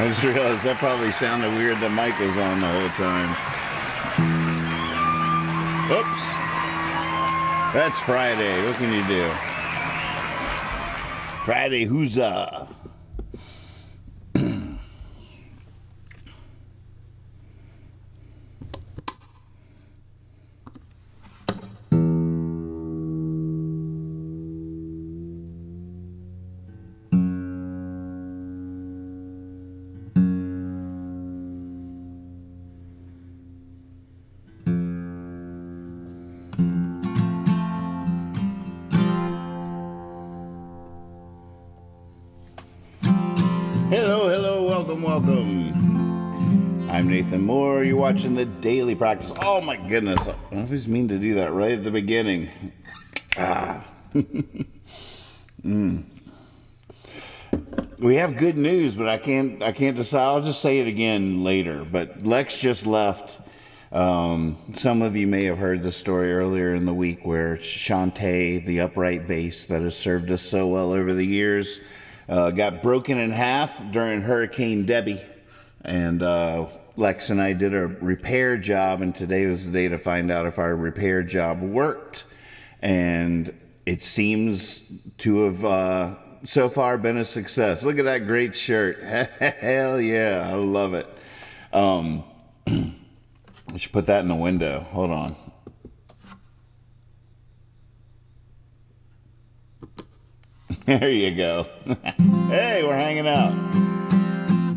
I just realized that probably sounded weird. The mic was on the whole time. Oops. That's Friday. What can you do? Friday, huzzah. Welcome. I'm Nathan Moore. You're watching the Daily Practice. Oh my goodness. I always mean to do that right at the beginning. We have good news, but I can't decide. I'll just say it again later. But Lex just left. Some of you may have heard the story earlier in the week where Shante, the upright bass that has served us so well over the years, got broken in half during Hurricane Debbie. And Lex and I did a repair job, and today was the day to find out if our repair job worked. And it seems to have so far been a success. Look at that great shirt. Hell yeah, I love it. I should put that in the window. Hold on. There you go. Hey, we're hanging out.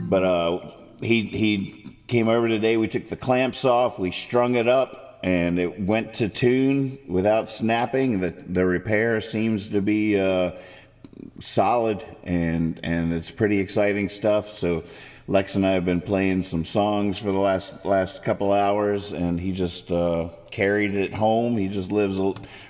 But he came over today. We took the clamps off. We strung it up, and it went to tune without snapping. The repair seems to be solid, and it's pretty exciting stuff. So Lex and I have been playing some songs for the last couple hours, and he just carried it home. He just lives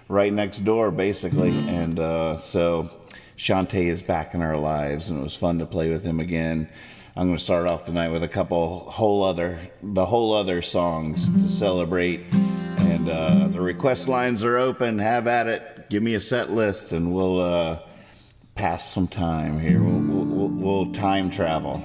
right next door, basically, and so Shante is back in our lives, and it was fun to play with him again. I'm going to start off the night with a couple whole other songs to celebrate. And the request lines are open. Have at it. Give me a set list, and we'll pass some time here. We'll time travel.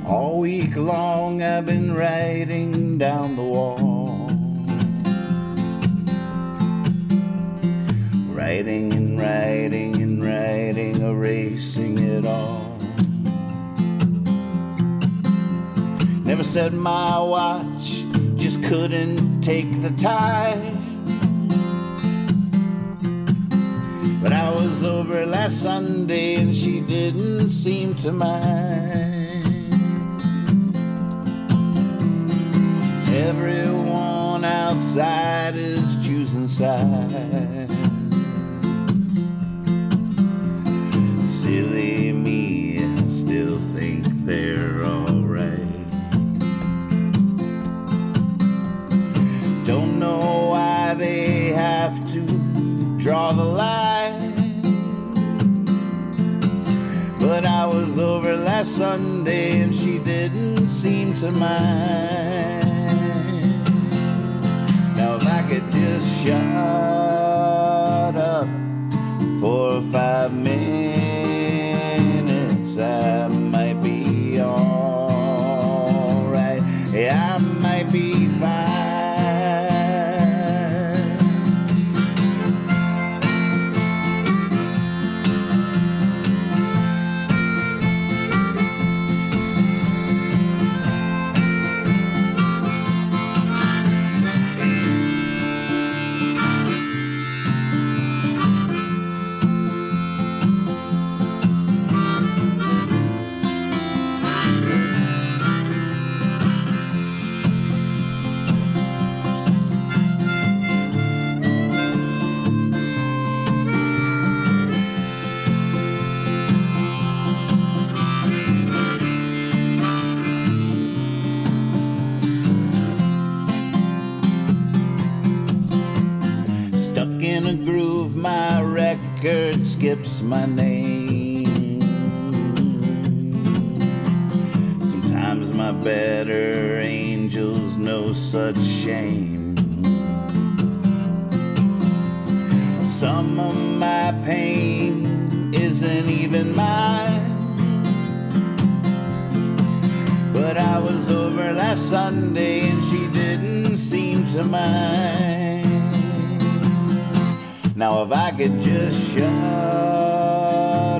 All week long I've been writing down the wall, writing and writing and writing, erasing it all. Never set my watch, just couldn't take the time. But I was over last Sunday and she didn't seem to mind. Everyone outside is choosing sides. Silly me, I still think they're alright. Don't know why they have to draw the line. But I was over last Sunday and she didn't seem to mind. Now if I could just shut up for 5 minutes, I might be alright. Yeah, I might be fine. Stuck in a groove, my record skips my name. Sometimes my better angels know such shame. Some of my pain isn't even mine. But I was over last Sunday and she didn't seem to mind. Now if I could just shut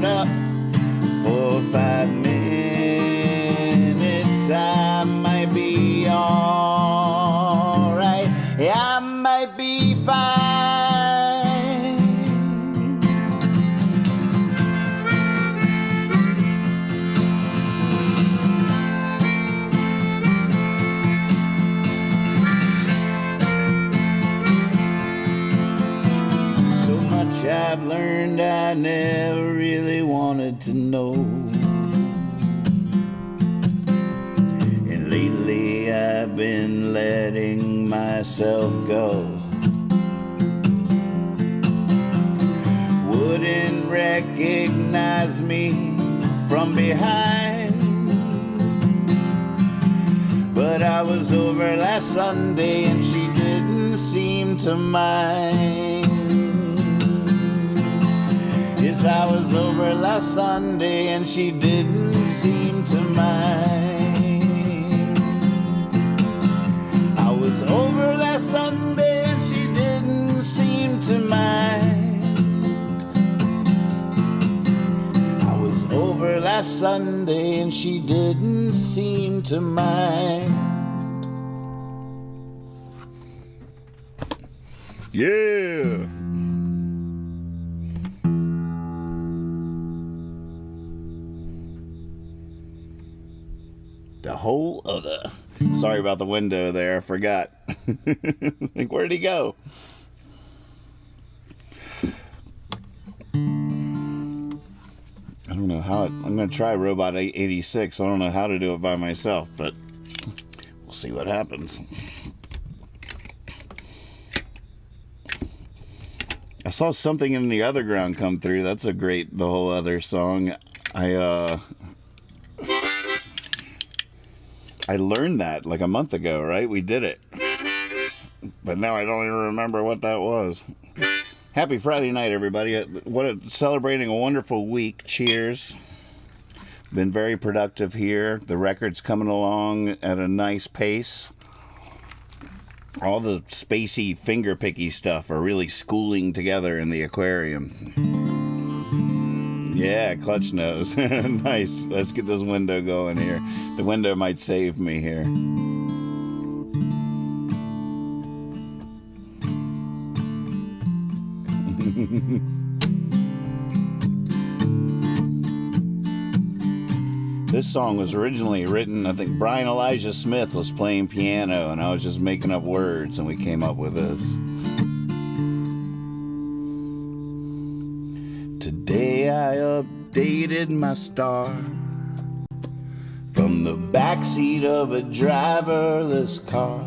up for 5 minutes, I might be alright. Yeah, I might be fine. I've learned I never really wanted to know. And lately I've been letting myself go. Wouldn't recognize me from behind. But I was over last Sunday and she didn't seem to mind. Yes, I was over last Sunday and she didn't seem to mind. I was over last Sunday and she didn't seem to mind. I was over last Sunday and she didn't seem to mind. Yeah. The whole other. Sorry about the window there. I forgot. Like, where'd he go? I don't know how I'm going to try Robot 86. I don't know how to do it by myself, but we'll see what happens. I saw Something in the Other Ground come through. That's a great, the whole other song. I learned that like a month ago, right? We did it. But now I don't even remember what that was. Happy Friday night, everybody. Celebrating a wonderful week. Cheers. Been very productive here. The record's coming along at a nice pace. All the spacey, finger-picky stuff are really schooling together in the aquarium. Yeah, clutch nose. Nice. Let's get this window going here. The window might save me here. This song was originally written, I think Brian Elijah Smith was playing piano and I was just making up words and we came up with this. Today I updated my star from the backseat of a driverless car.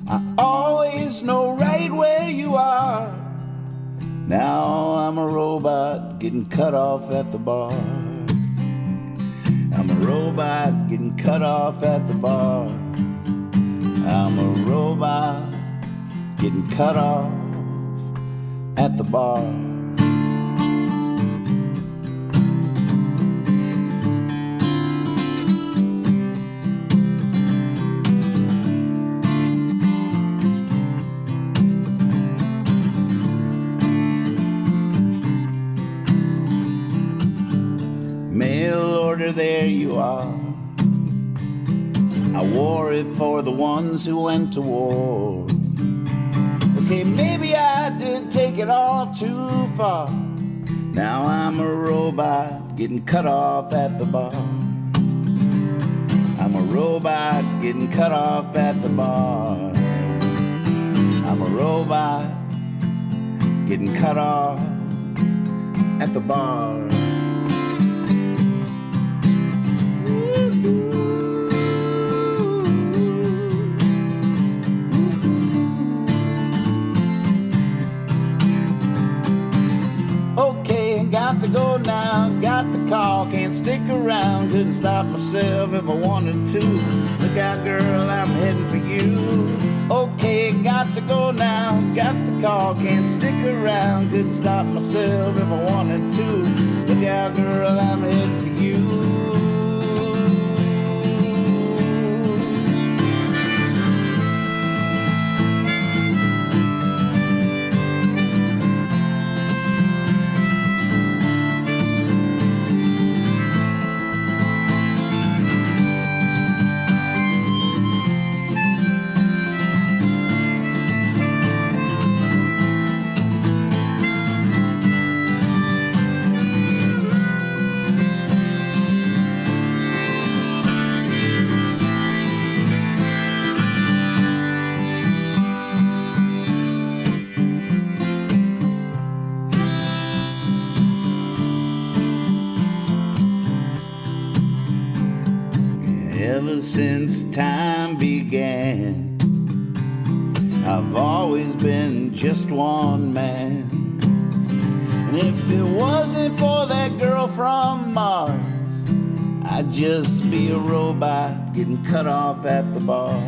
I always know right where you are. Now I'm a robot getting cut off at the bar. I'm a robot getting cut off at the bar. I'm a robot getting cut off at the bar. There you are. I wore it for the ones who went to war. Okay, maybe I did take it all too far. Now I'm a robot getting cut off at the bar. I'm a robot getting cut off at the bar. I'm a robot getting cut off at the bar. Got to go now, got the call, can't stick around, couldn't stop myself if I wanted to. Look out, girl, I'm heading for you. Okay, got to go now, got the call, can't stick around, couldn't stop myself if I wanted to. Look out, girl, I'm heading for you. Ever since time began, I've always been just one man. And if it wasn't for that girl from Mars, I'd just be a robot getting cut off at the bar.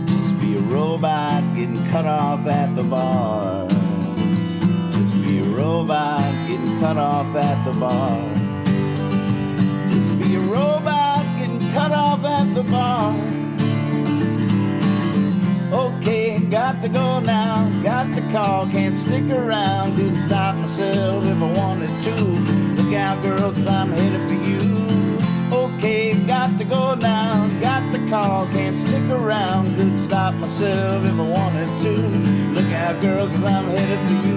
Just be a robot getting cut off at the bar. Just be a robot getting cut off at the bar. Just be a robot cut off at the bar. Okay, got to go now, got the call, can't stick around, couldn't stop myself if I wanted to. Look out, girl, 'cause I'm headed for you. Okay, got to go now, got the call, can't stick around, couldn't stop myself if I wanted to. Look out, girl, 'cause I'm headed for you.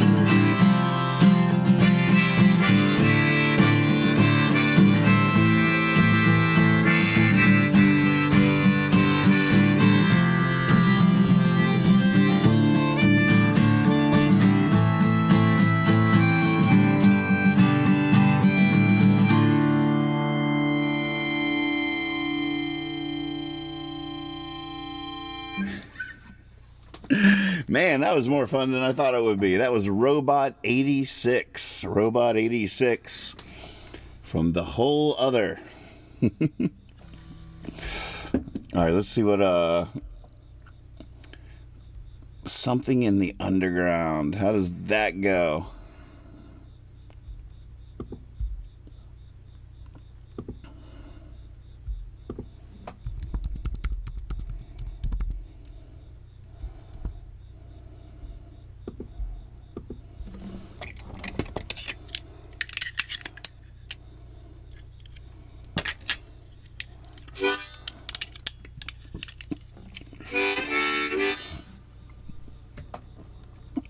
Man, that was more fun than I thought it would be. That was Robot 86. Robot 86 from The Whole Other. All right, let's see what Something in the Underground. How does that go?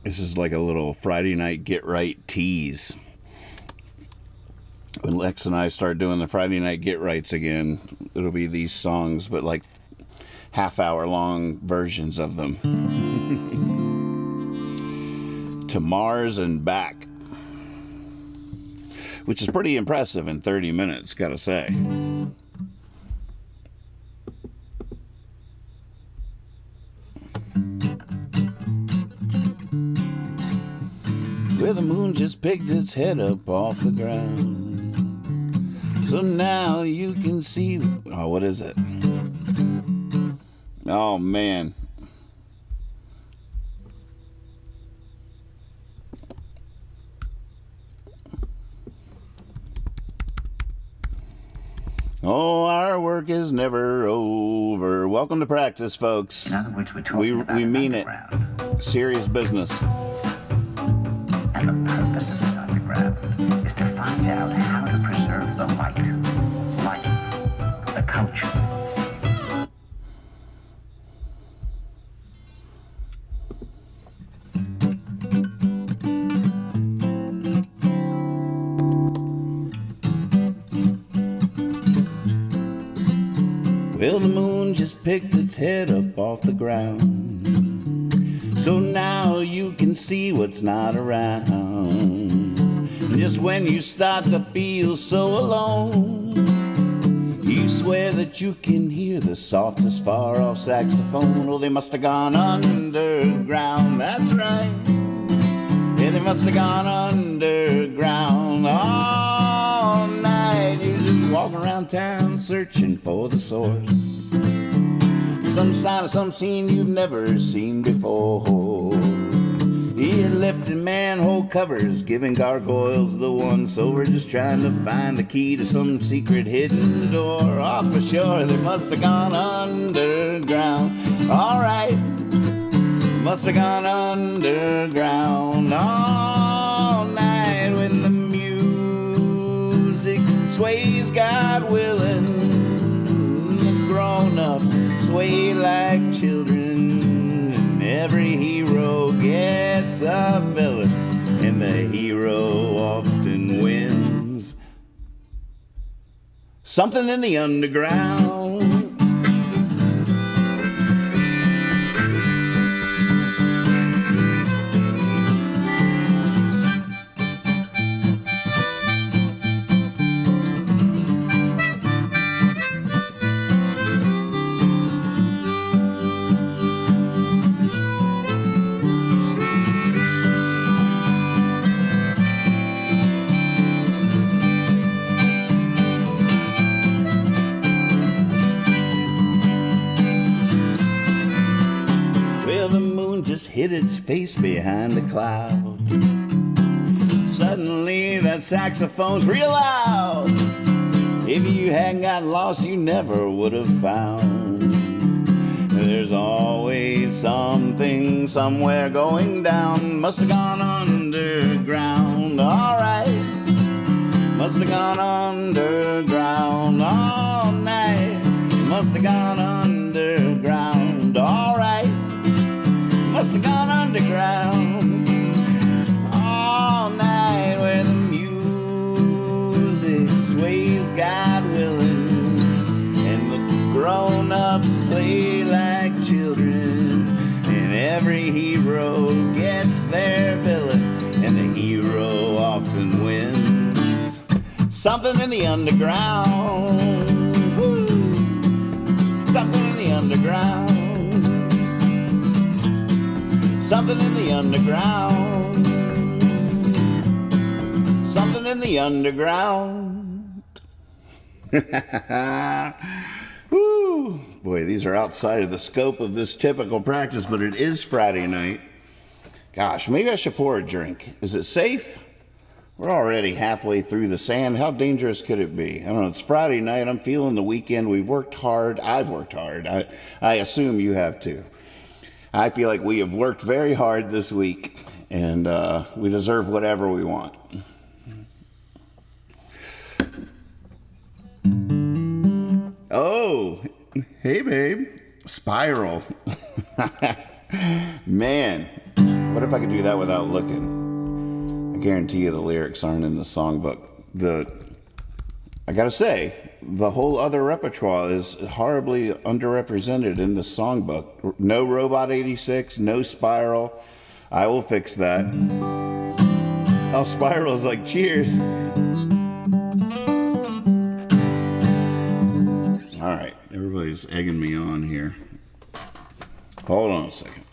This is like a little Friday night get right tease. When Lex and I start doing the Friday night get rights again, it'll be these songs, but like half-hour long versions of them. To Mars and Back, which is pretty impressive in 30 minutes, gotta say. Where the moon just picked its head up off the ground. So now you can see... Oh, what is it? Oh, man. Oh, our work is never over. Welcome to practice, folks. In other words, we're talking about we mean it. Serious business. And the purpose of this underground is to find out how to preserve the light, life, the culture. Well, the moon just picked its head up off the ground. So now you can see what's not around. Just when you start to feel so alone, you swear that you can hear the softest far-off saxophone. Well, they must have gone underground, that's right. Yeah, they must have gone underground all night. You're just walking around town searching for the source. Some sign of some scene you've never seen before. You're lifting manhole covers, giving gargoyles the one. So we're just trying to find the key to some secret hidden door. Oh, for sure, they must have gone underground. All right, must have gone underground all night when the music sways, God willing. The grown-ups sway like children, and every hero gets a villain, and the hero often wins. Something in the Underground. Just hit its face behind a cloud. Suddenly that saxophone's real loud. If you hadn't gotten lost, you never would have found. There's always something somewhere going down. Must have gone underground. All right, must have gone underground all night. Must have gone underground. All right, must have gone underground all night where the music sways, God willing, and the grown-ups play like children, and every hero gets their villain, and the hero often wins. Something in the underground. Woo. Something in the underground. Something in the underground. Something in the underground. Woo! Boy, these are outside of the scope of this typical practice, but it is Friday night. Gosh, maybe I should pour a drink. Is it safe? We're already halfway through the sand. How dangerous could it be? I don't know. It's Friday night. I'm feeling the weekend. We've worked hard. I've worked hard. I assume you have too. I feel like we have worked very hard this week, and we deserve whatever we want. Oh, hey, babe. Spiral. Man, what if I could do that without looking? I guarantee you the lyrics aren't in the songbook. I gotta say, the whole other repertoire is horribly underrepresented in the songbook. No Robot 86, no Spiral. I will fix that. Oh, Spiral's like, cheers. All right, everybody's egging me on here. Hold on a second.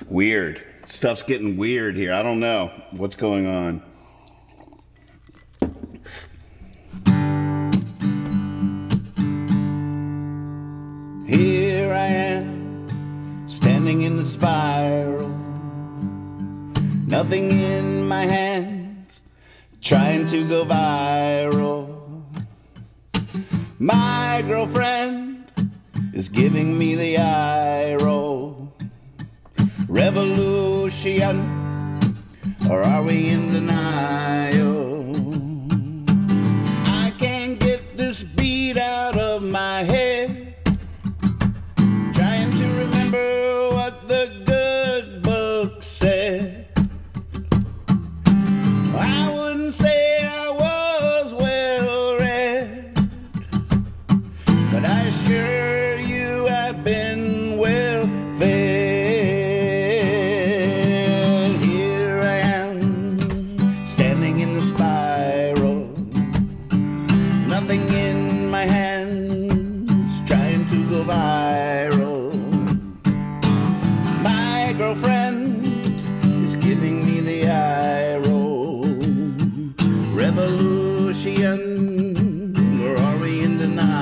Weird. Stuff's getting weird here. I don't know what's going on. Here I am, standing in the spiral. Nothing in my hands, trying to go viral. My girlfriend is giving me the eye roll. Revolution, or are we in denial? I can't get this beat out of my head, trying to remember what the good book said. I wouldn't say I was well read, but I assure you I've been well fed. Here I am, standing in the spiral. Nothing in my hands, trying to go viral. My girlfriend is giving me the eye roll. Revolution, or are we in denial?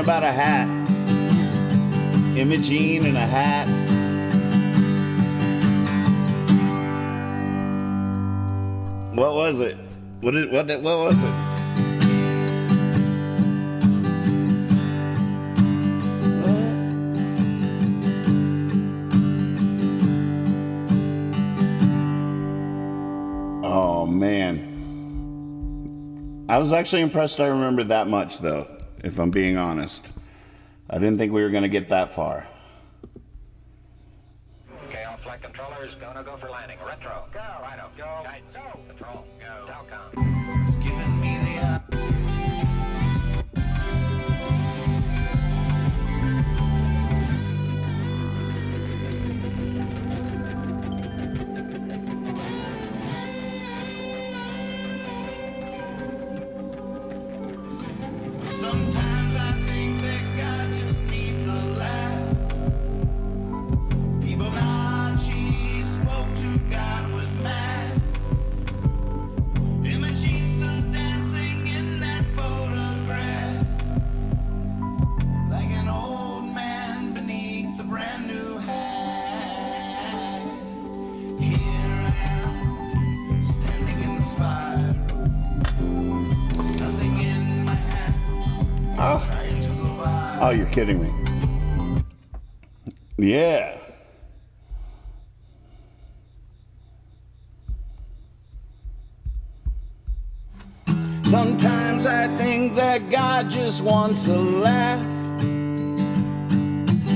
about a hat. Imogene in a hat. What was it? What was it? Oh man. I was actually impressed I remembered that much though, if I'm being honest. I didn't think we were going to get that far. Okay, all flight controllers, go for landing. Retro, go. Rhino, go. Guidance, go. Control, go. Telcom. It's giving me the Sometimes I think that God just needs a laugh. Fibonacci spoke to God with math. Imogene still dancing in that photograph, like an old man beneath the brand new hat. Here I am, standing in the spiral, nothing in my hands. Trying to go viral. Oh, you're kidding me. Yeah. Sometimes I think that God just wants a laugh.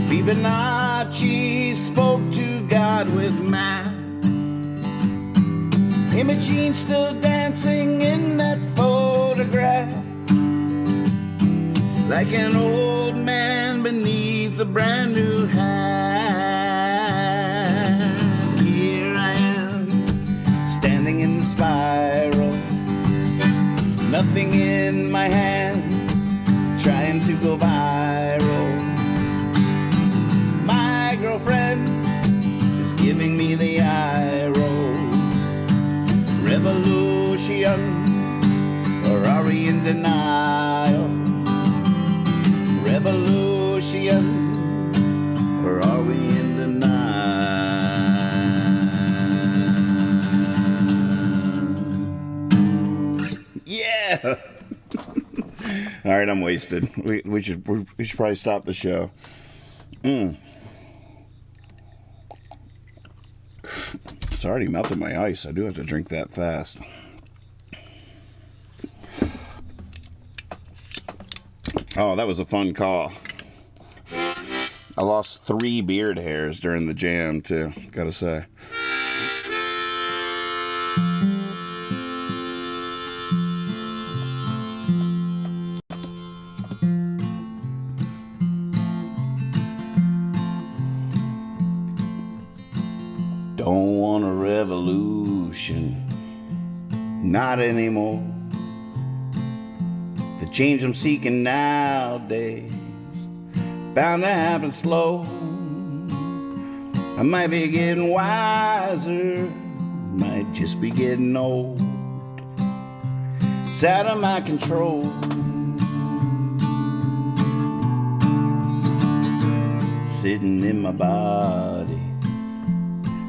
Fibonacci spoke to God with math. Imogene still dancing in that photograph, like an old man beneath a brand new hat. Here I am, standing in the spiral, nothing in my hands, trying to go viral. My girlfriend is giving me the eye roll. Revolution, or are we in denial? Revolution, or are we in denial? Yeah. All right, I'm wasted. We should probably stop the show. It's already melted my ice. I do have to drink that fast. Oh, that was a fun call. I lost 3 beard hairs during the jam, too, gotta say. Don't want a revolution, not anymore. The change I'm seeking nowadays bound to happen slow. I might be getting wiser, might just be getting old. It's out of my control. Sitting in my body,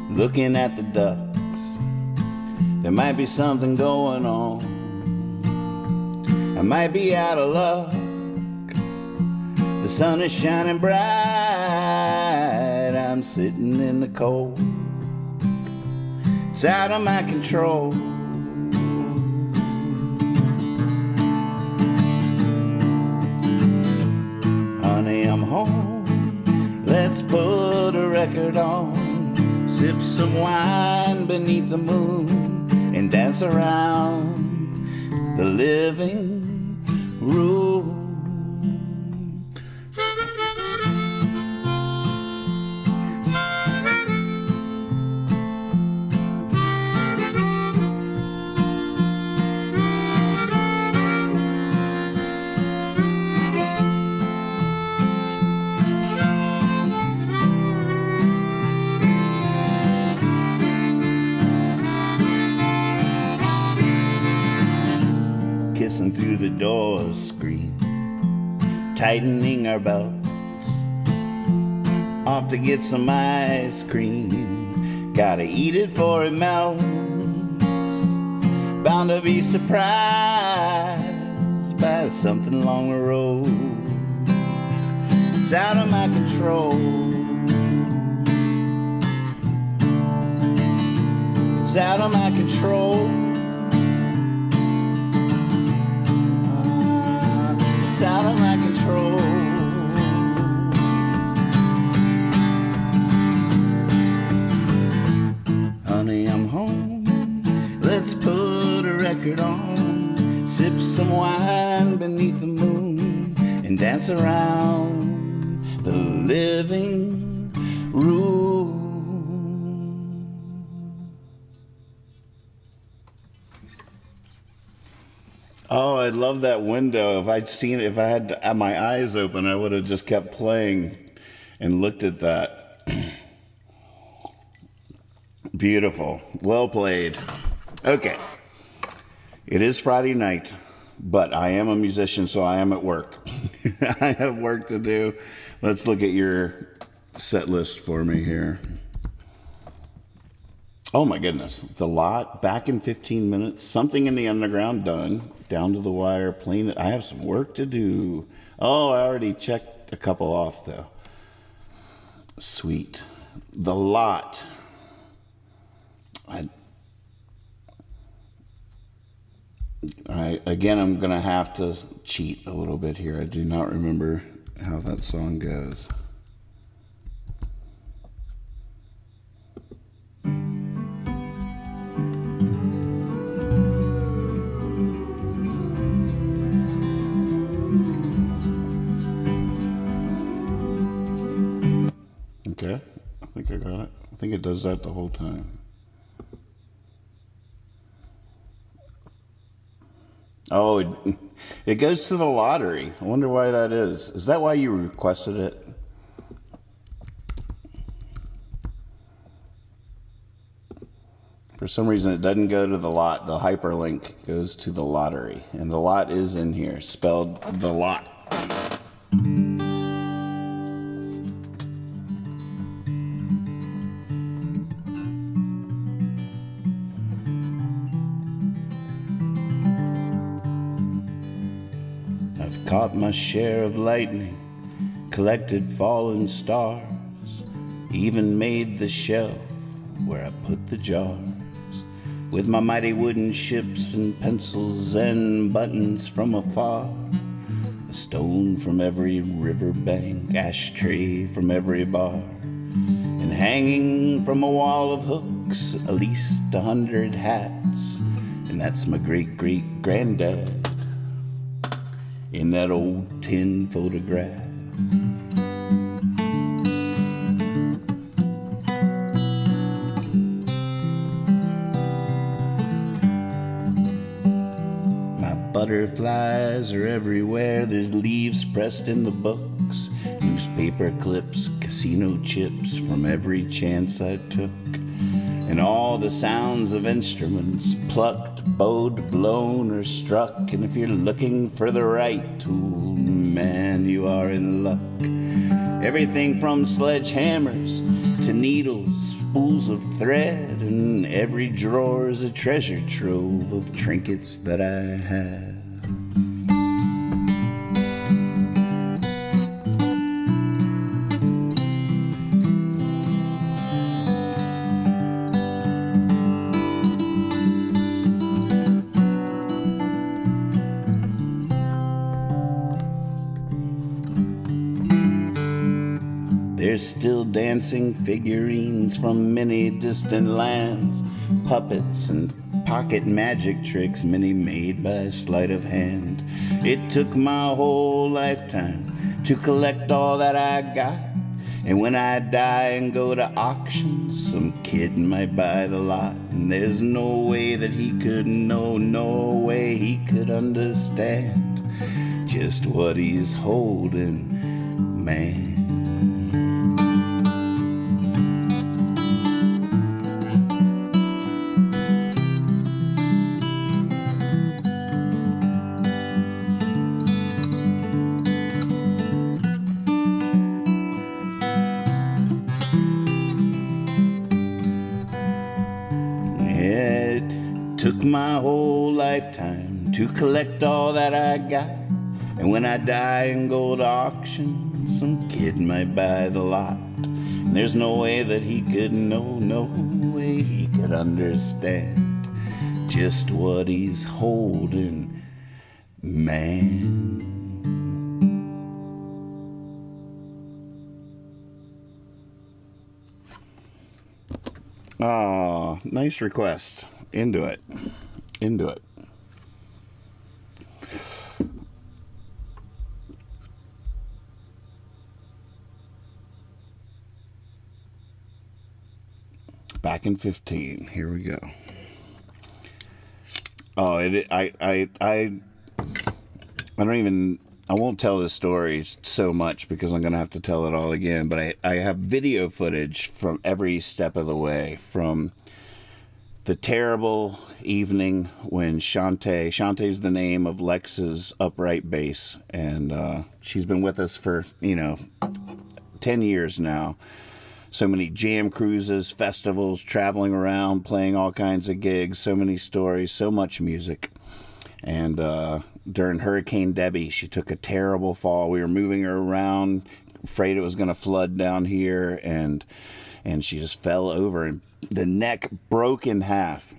looking at the ducks. There might be something going on. I might be out of luck. The sun is shining bright. I'm sitting in the cold. It's out of my control. Honey, I'm home. Let's put a record on. Sip some wine beneath the moon and dance around the living room. Kissing through the door screen, tightening our belts, off to get some ice cream. Gotta eat it for it melts. Bound to be surprised by something along the road. It's out of my control. It's out of my control. It's out of my control. Honey, I'm home. Let's put a record on, sip some wine beneath the moon, and dance around the living room. Oh, I love that window. If I'd seen it, if I had my eyes open, I would have just kept playing and looked at that. Beautiful. Well played. Okay. It is Friday night, but I am a musician, so I am at work. I have work to do. Let's look at your set list for me here. Oh my goodness. The Lot, back in 15 minutes. Something in the Underground, done. Down to the Wire, playing it. I have some work to do. Oh, I already checked a couple off, though. Sweet. The Lot. Again, I'm going to have to cheat a little bit here. I do not remember how that song goes. Okay, I think I got it. I think it does that the whole time. Oh, it goes to the lottery. I wonder why that is. Is that why you requested it? For some reason, it doesn't go to the lot. The hyperlink goes to the lottery. And the lot is in here, spelled the lot. Caught my share of lightning, collected fallen stars, even made the shelf where I put the jars, with my mighty wooden ships and pencils and buttons from afar, a stone from every riverbank, ashtray from every bar, and hanging from a wall of hooks, at least 100 hats, and that's my great-great-granddad in that old tin photograph. My butterflies are everywhere. There's leaves pressed in the books, newspaper clips, casino chips from every chance I took, and all the sounds of instruments plucked, bowed, blown, or struck. And if you're looking for the right tool, man, you are in luck. Everything from sledgehammers to needles, spools of thread, and every drawer is a treasure trove of trinkets that I have. There's still dancing figurines from many distant lands, puppets and pocket magic tricks, many made by sleight of hand. It took my whole lifetime to collect all that I got, and when I die and go to auction, some kid might buy the lot. And there's no way that he could know, no way he could understand just what he's holding, man. Took my whole lifetime to collect all that I got. And when I die and go to auction, some kid might buy the lot. And there's no way that he could know, no way he could understand just what he's holding, man. Oh, nice request. Into it. Into it. Back in 15. Here we go. Oh, I won't tell this story so much because I'm going to have to tell it all again, but I have video footage from every step of the way, from the terrible evening when Shantae's the name of Lex's upright bass, and she's been with us for, 10 years now. So many jam cruises, festivals, traveling around, playing all kinds of gigs, so many stories, so much music. And during Hurricane Debbie, she took a terrible fall. We were moving her around, afraid it was going to flood down here, and she just fell over, and the neck broke in half.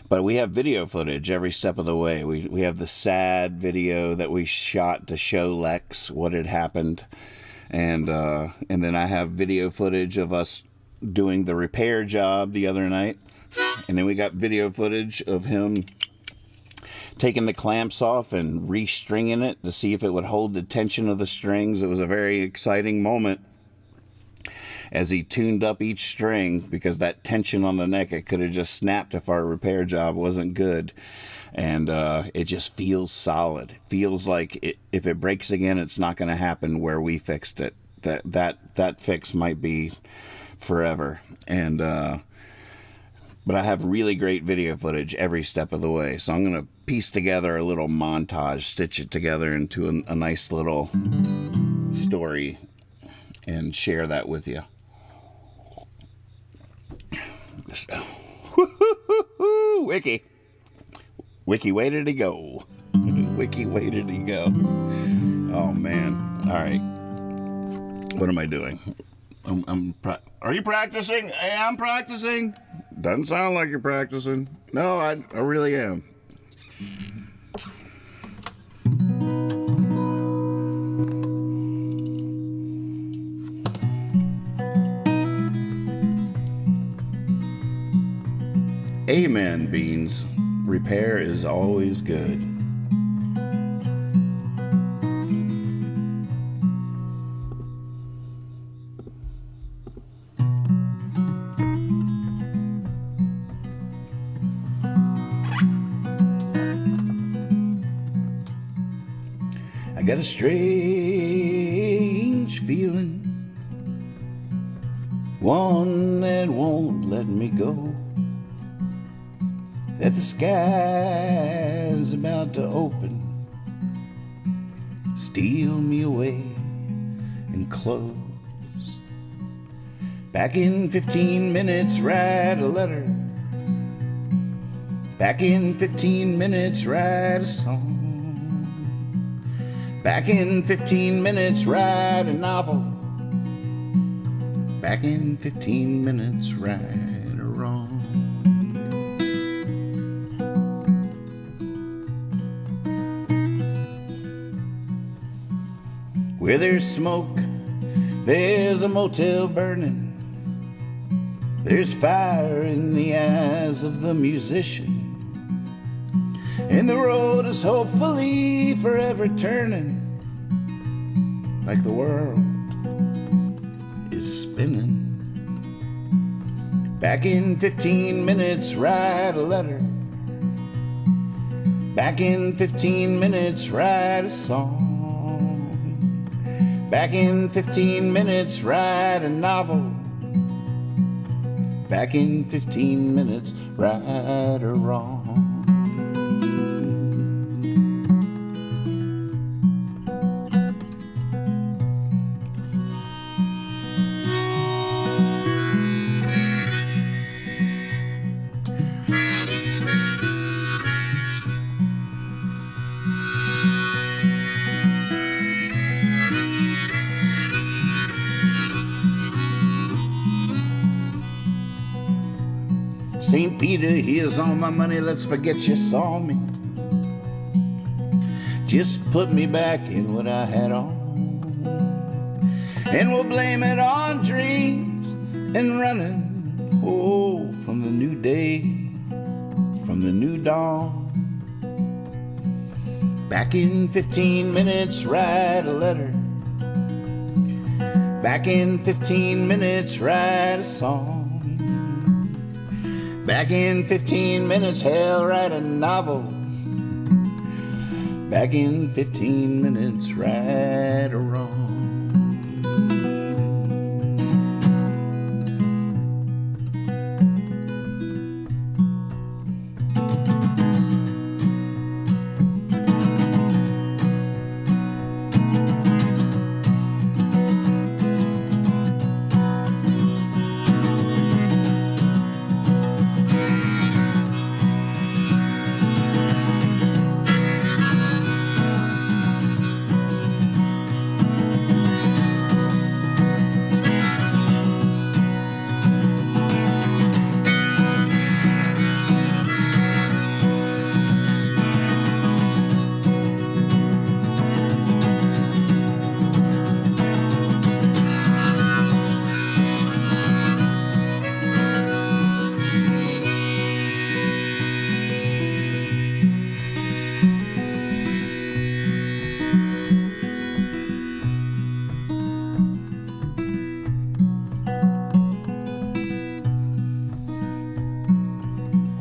But we have video footage every step of the way. We have the sad video that we shot to show Lex what had happened. And then I have video footage of us doing the repair job the other night. And then we got video footage of him taking the clamps off and restringing it to see if it would hold the tension of the strings. It was a very exciting moment as he tuned up each string, because that tension on the neck, it could have just snapped if our repair job wasn't good. And it just feels solid. Feels like if it breaks again, it's not going to happen where we fixed it. That fix might be forever. And but I have really great video footage every step of the way. So I'm going to piece together a little montage, stitch it together into a nice little story, and share that with you. Wiki. Wiki, way did he go? Wiki, way did he go? Oh, man. All right. What am I doing? Are you practicing? Hey, I'm practicing. Doesn't sound like you're practicing. No, I really am. Amen, Beans. Repair is always good. I got a strange feeling, one that won't let me go, that the sky's about to open, steal me away and close. Back in 15 minutes, write a letter. Back in 15 minutes, write a song. Back in 15 minutes, write a novel. Back in 15 minutes, right or wrong. Where there's smoke, there's a motel burning. There's fire in the eyes of the musician. And the road is hopefully forever turning, like the world is spinning. Back in 15 minutes, write a letter. Back in 15 minutes, write a song. Back in 15 minutes, write a novel. Back in 15 minutes, right or wrong. St. Peter, here's all my money, let's forget you saw me. Just put me back in what I had on, and we'll blame it on dreams and running, oh, from the new day, from the new dawn. Back in 15 minutes, write a letter. Back in 15 minutes, write a song. Back in 15 minutes, hell, write a novel. Back in 15 minutes, right or wrong.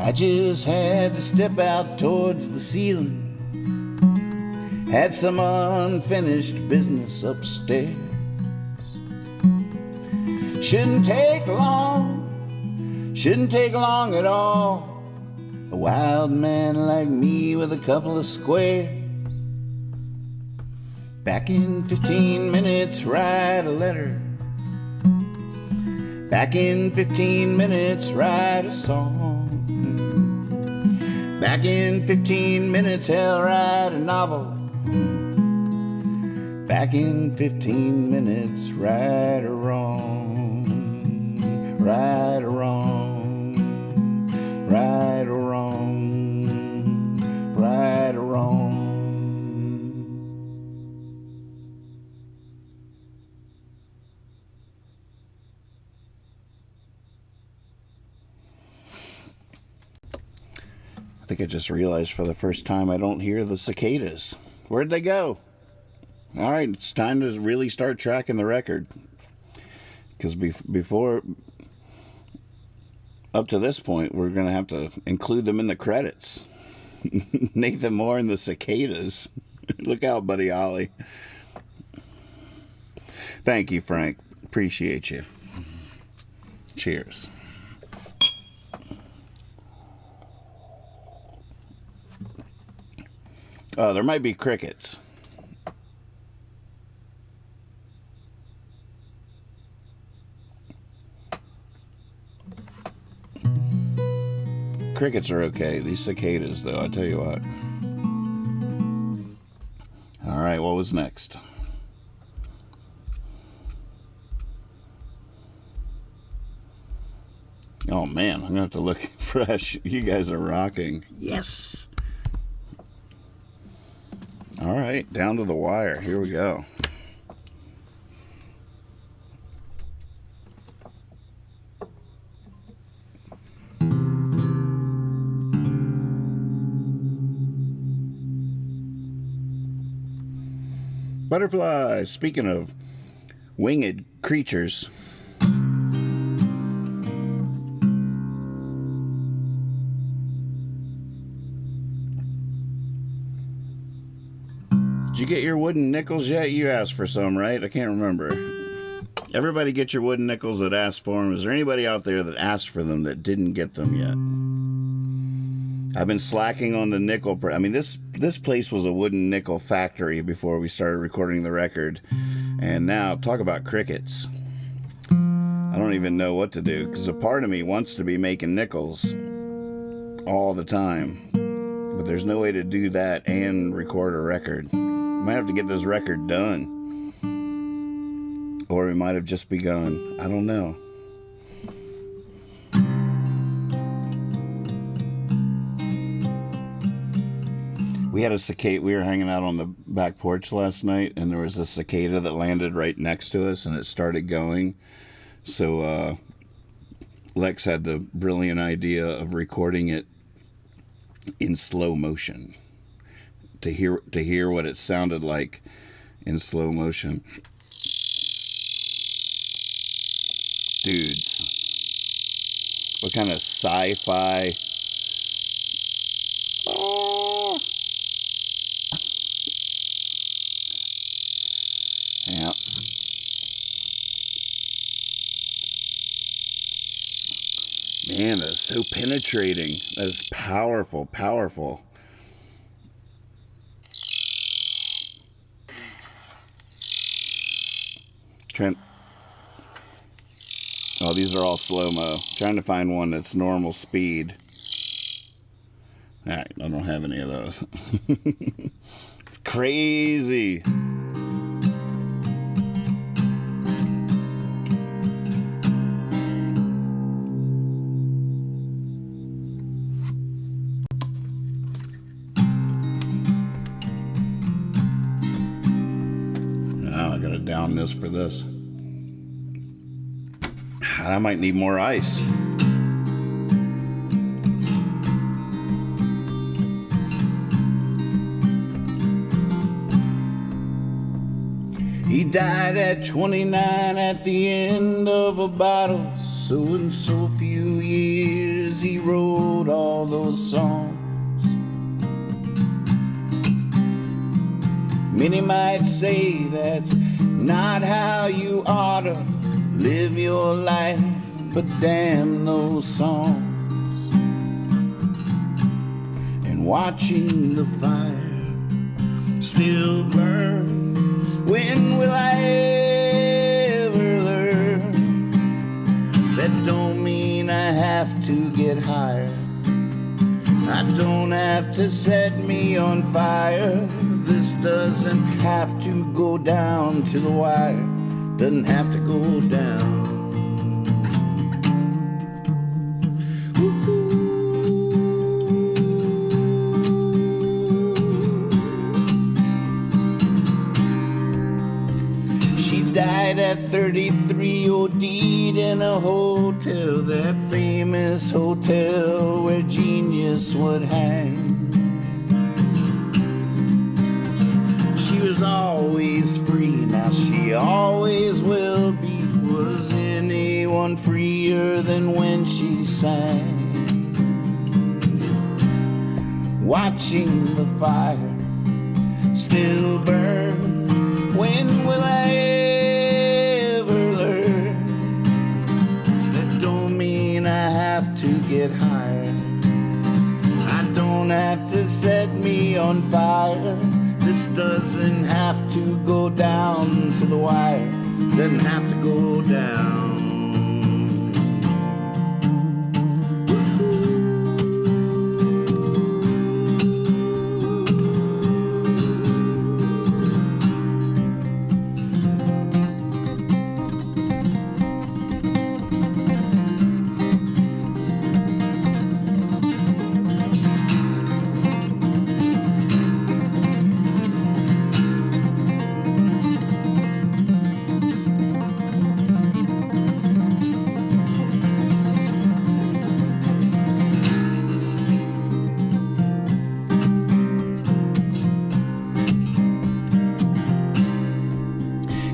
I just had to step out towards the ceiling. Had some unfinished business upstairs. Shouldn't take long at all. A wild man like me with a couple of squares. Back in 15 minutes, write a letter. Back in 15 minutes, write a song. Back in 15 minutes, hell, write a novel. Back in 15 minutes, right or wrong. Right or wrong. Right or wrong. Right or wrong. I think I just realized for the first time I don't hear the cicadas. Where'd they go? All right, it's time to really start tracking the record. Because before, up to this point, we're going to have to include them in the credits. Nathan Moore and the Cicadas. Look out, Buddy Holly. Thank you, Frank. Appreciate you. Cheers. Oh, there might be crickets. Crickets are okay. These cicadas, though, I tell you what. All right, what was next? Oh, man, I'm going to have to look fresh. You guys are rocking. Yes. All right, down to the wire. Here we go. Butterflies. Speaking of winged creatures. Did you get your wooden nickels yet? You asked for some, right? I can't remember. Everybody get your wooden nickels that asked for them. Is there anybody out there that asked for them that didn't get them yet? I've been slacking on the nickel. I mean, this place was a wooden nickel factory before we started recording the record. And now, talk about crickets. I don't even know what to do, because a part of me wants to be making nickels all the time. But there's no way to do that and record a record. Might have to get this record done. Or we might have just begun. I don't know. We had a cicada. We were hanging out on the back porch last night, and there was a cicada that landed right next to us, and it started going. So Lex had the brilliant idea of recording it in slow motion to hear what it sounded like in slow motion. Dudes, what kind of sci-fi? Oh. Yeah. Man, that's so penetrating. That is powerful, powerful. Oh, these are all slow-mo. Trying to find one that's normal speed. Alright, I don't have any of those. Crazy. Now I gotta down this for this. I might need more ice. He died at 29 at the end of a bottle. So in so few years he wrote all those songs. Many might say that's not how you ought to live your life, but damn those songs. And watching the fire still burn. When will I ever learn? That don't mean I have to get higher. I don't have to set me on fire. This doesn't have to go down to the wire. Doesn't have to go down. She died at 33, OD'd in a hotel, that famous hotel where genius would hang. She was always free, now she always will be. Was anyone freer than when she sang? Watching the fire still burn. When will I ever learn? That don't mean I have to get higher. I don't have to set me on fire. This doesn't have to go down to the wire. Doesn't have to go down.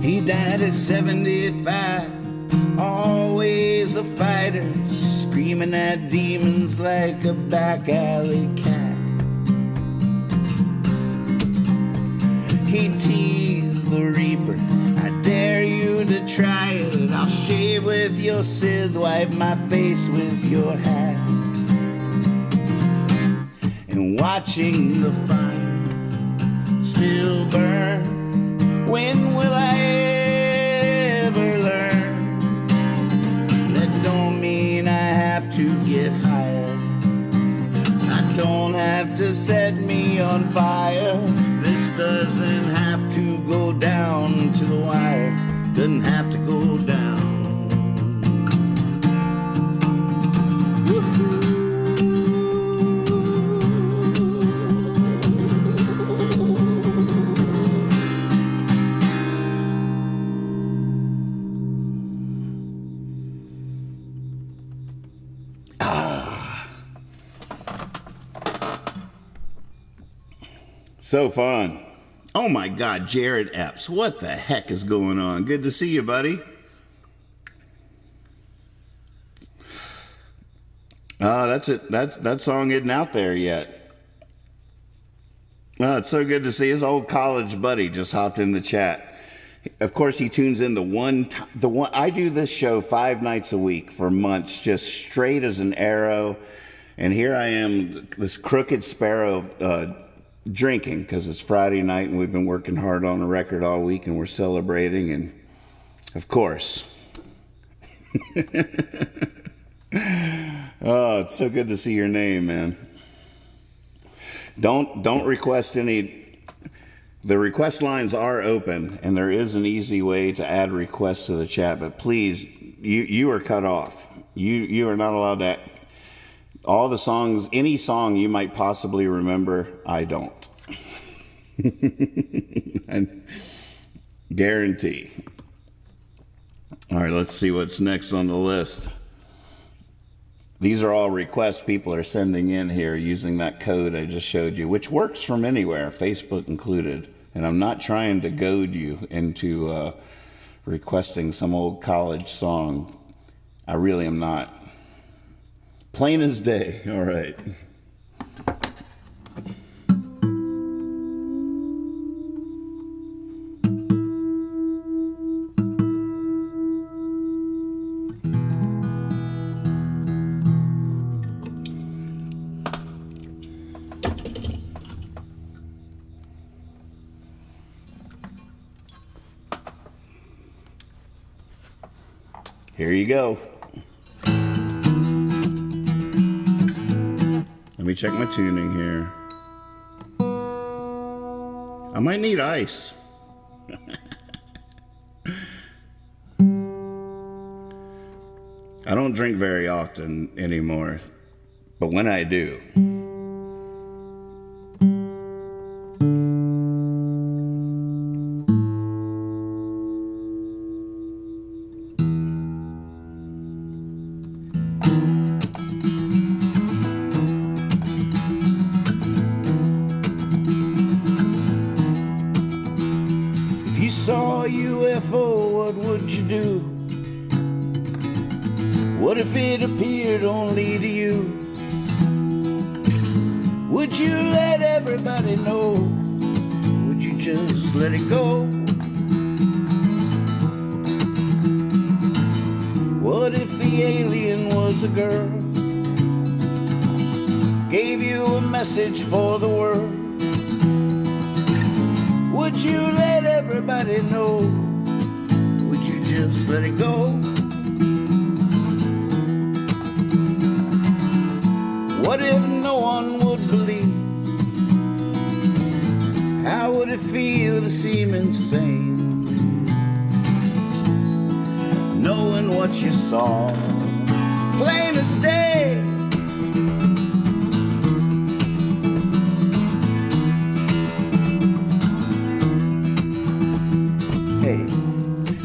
He died at 75, always a fighter, screaming at demons like a back alley cat. He teased the reaper, I dare you to try it. I'll shave with your scythe, wipe my face with your hat. And watching the fire still burn. When will I ever learn? That don't mean I have to get higher. I don't have to set me on fire. This doesn't have to go down to the wire. Doesn't have to go down. So fun. Oh my God, Jared Epps. What the heck is going on? Good to see you, buddy. That's it. That song isn't out there yet. It's so good to see his old college buddy just hopped in the chat. Of course, he tunes in the one. I do this show 5 nights a week for months, just straight as an arrow. And here I am, this crooked sparrow, drinking because it's Friday night and we've been working hard on a record all week and we're celebrating. And of course, oh, it's so good to see your name, man. Don't request any. The request lines are open, and there is an easy way to add requests to the chat. But please, you are cut off. You are not allowed to. All the songs, any song you might possibly remember, I don't. I guarantee. All right, let's see what's next on the list. These are all requests people are sending in here using that code I just showed you, which works from anywhere, Facebook included. And I'm not trying to goad you into requesting some old college song. I really am not. Plain as day. All right. Here you go. Let me check my tuning here. I might need ice. I don't drink very often anymore, but when I do, saw a UFO, what would you do? What if it appeared only to you? Would you let everybody know? Would you just let it go? What if the alien was a girl? Gave you a message for the world? Would you let everybody know? Would you just let it go? What if no one would believe? How would it feel to seem insane? Knowing what you saw, plain as day.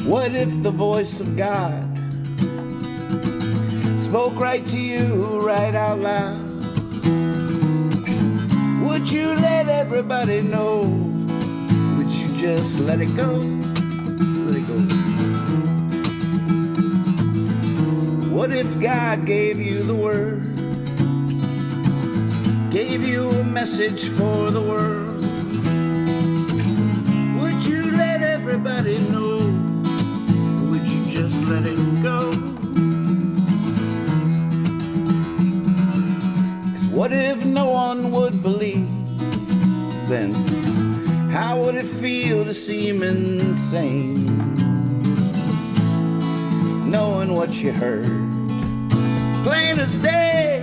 What if the voice of God spoke right to you, right out loud? Would you let everybody know? Would you just let it go? Let it go. What if God gave you the word? Gave you a message for the world? Would you let everybody know? Just let it go. 'Cause what if no one would believe? Then how would it feel to seem insane? Knowing what you heard, plain as day.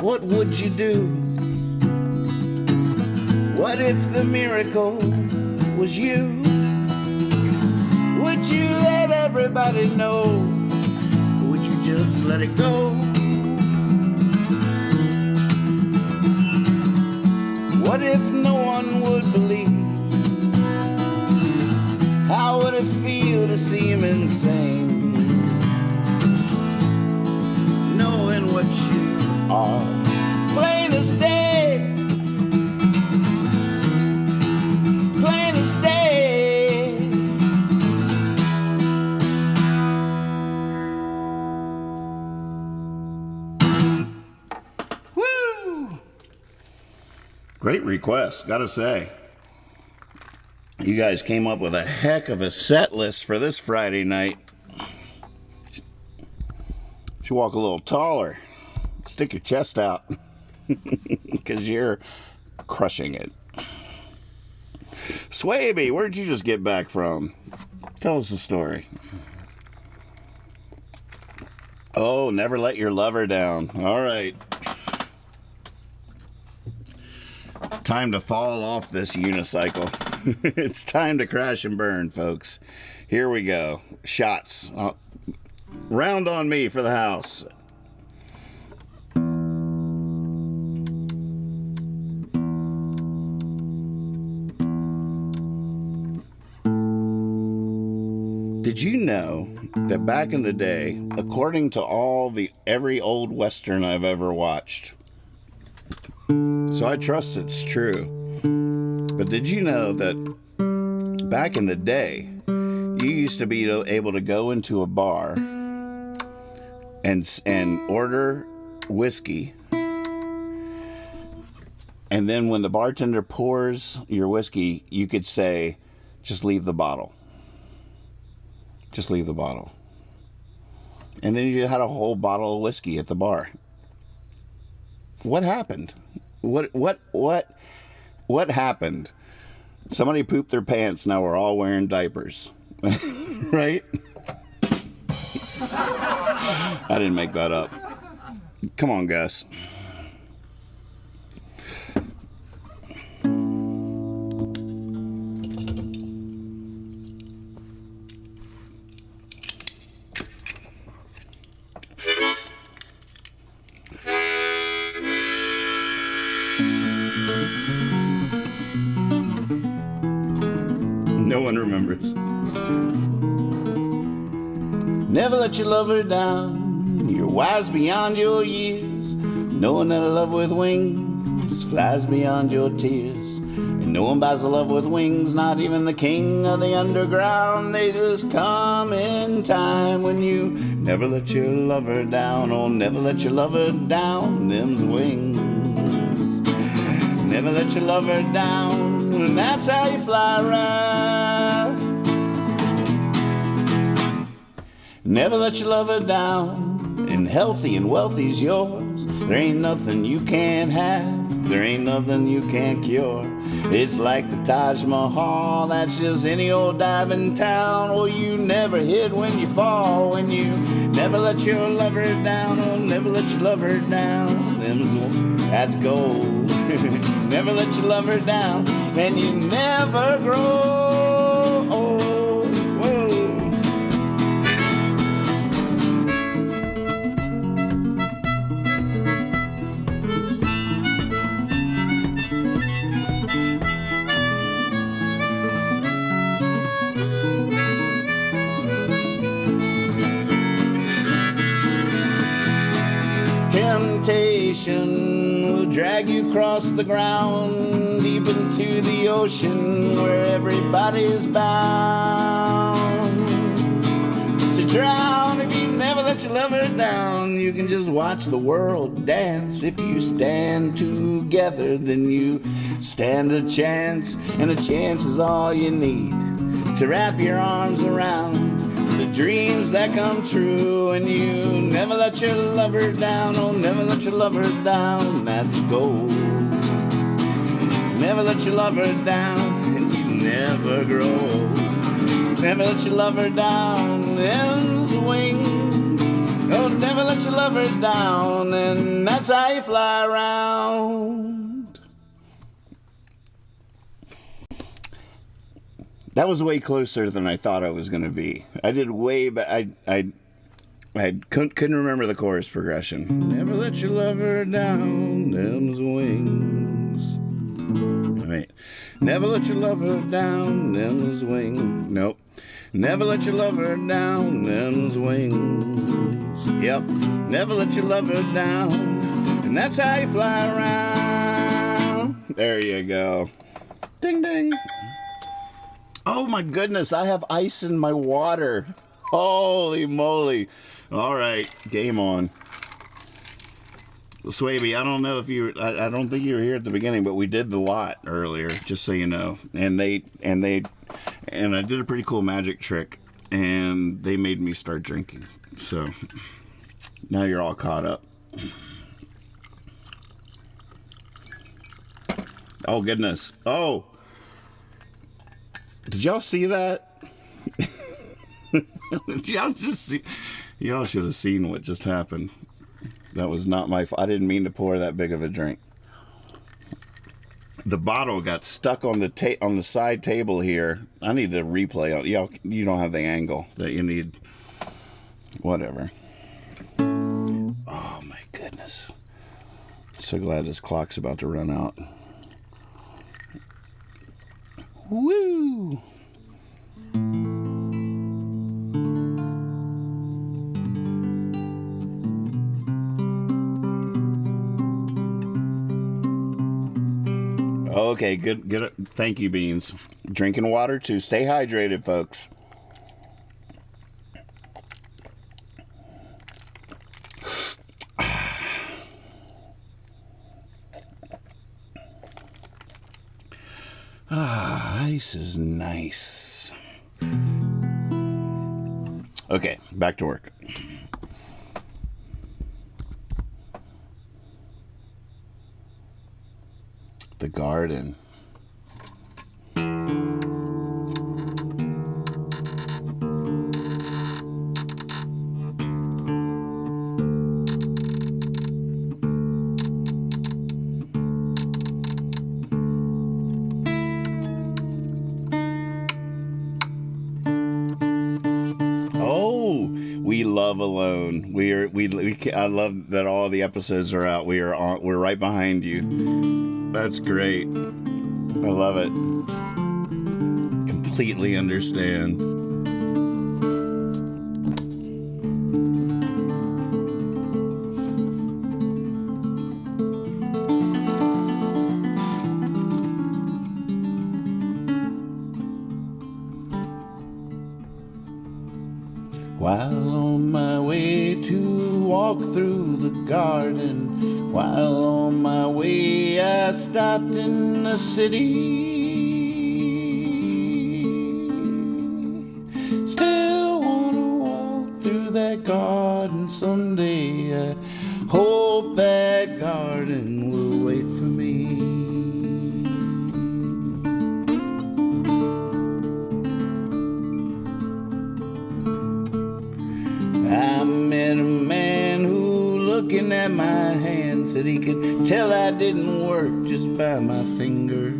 what would you do? What if the miracle was you? Would you let everybody know? Or would you just let it go? What if no one would believe? How would it feel to see him insane? Knowing what you are, plain as day, plain as day. Woo! Great request, gotta say. You guys came up with a heck of a set list for this Friday night. Should walk a little taller. Stick your chest out. Because you're crushing it. Swaby, where'd you just get back from? Tell us the story. Oh, never let your lover down. All right. Time to fall off this unicycle. It's time to crash and burn, folks. Here we go. Shots. Round on me for the house. Did you know that back in the day, according to every old Western I've ever watched, so I trust it's true, but did you know that back in the day, you used to be able to go into a bar and order whiskey, and then when the bartender pours your whiskey, you could say, just leave the bottle. Just leave the bottle. And then you had a whole bottle of whiskey at the bar. What happened? What happened? Somebody pooped their pants. Now we're all wearing diapers. Right? I didn't make that up. Come on, Gus. No one remembers. Never let your lover down. You're wise beyond your years. Knowing that a love with wings flies beyond your tears. And no one buys a love with wings, not even the king of the underground. They just come in time when you never let your lover down. Oh, never let your lover down. Them's wings. Never let your lover down. And that's how you fly right. Never let your lover down, and healthy and wealthy's yours. There ain't nothing you can't have, there ain't nothing you can't cure. It's like the Taj Mahal, that's just any old dive in town. Oh, you never hit when you fall, when you never let your lover down. Oh, never let your lover down, that's gold. Never let your lover down, and you never grow. Temptation will drag you across the ground, deep into the ocean where everybody's bound to drown. If you never let your lover down, you can just watch the world dance. If you stand together, then you stand a chance, and a chance is all you need to wrap your arms around the dreams that come true. And you never let your lover down. Oh, never let your lover down. That's gold. Never let your lover down, and you never grow. Never let your lover down. Them's wings. Oh, never let your lover down, and that's how you fly around. That was way closer than I thought I was going to be. I did way back. I couldn't remember the chorus progression. Never let your lover down, them's wings. All right. Never let your lover down, them's wings. Nope. Never let your lover down, them's wings. Yep. Never let your lover down, and that's how you fly around. There you go. Ding, ding. Oh my goodness, I have ice in my water. Holy moly. All right, game on. Swaby, I don't know if you, I don't think you were here at the beginning, but we did the lot earlier, just so you know. And I did a pretty cool magic trick, and they made me start drinking. So now you're all caught up. Oh goodness. Oh, did y'all see that? Did y'all just see? Y'all should have seen what just happened. That was not my fault. I didn't mean to pour that big of a drink. The bottle got stuck on the side table here. I need to replay. Y'all, you don't have the angle that you need. Whatever. Oh my goodness. So glad this clock's about to run out. Woo! Okay, good. Thank you, Beans. Drinking water too. Stay hydrated, folks. Ice is nice. Okay, back to work. The garden. Oh, we love Alone. I love that all the episodes are out. We're right behind you. That's great. I love it. Completely understand. While on my way to walk through the garden, while on my way I stopped in the city. Still wanna walk through that garden someday. I hope that garden will wait for me. I met a man who, looking at my hand, said he could tell I didn't work just by my fingers.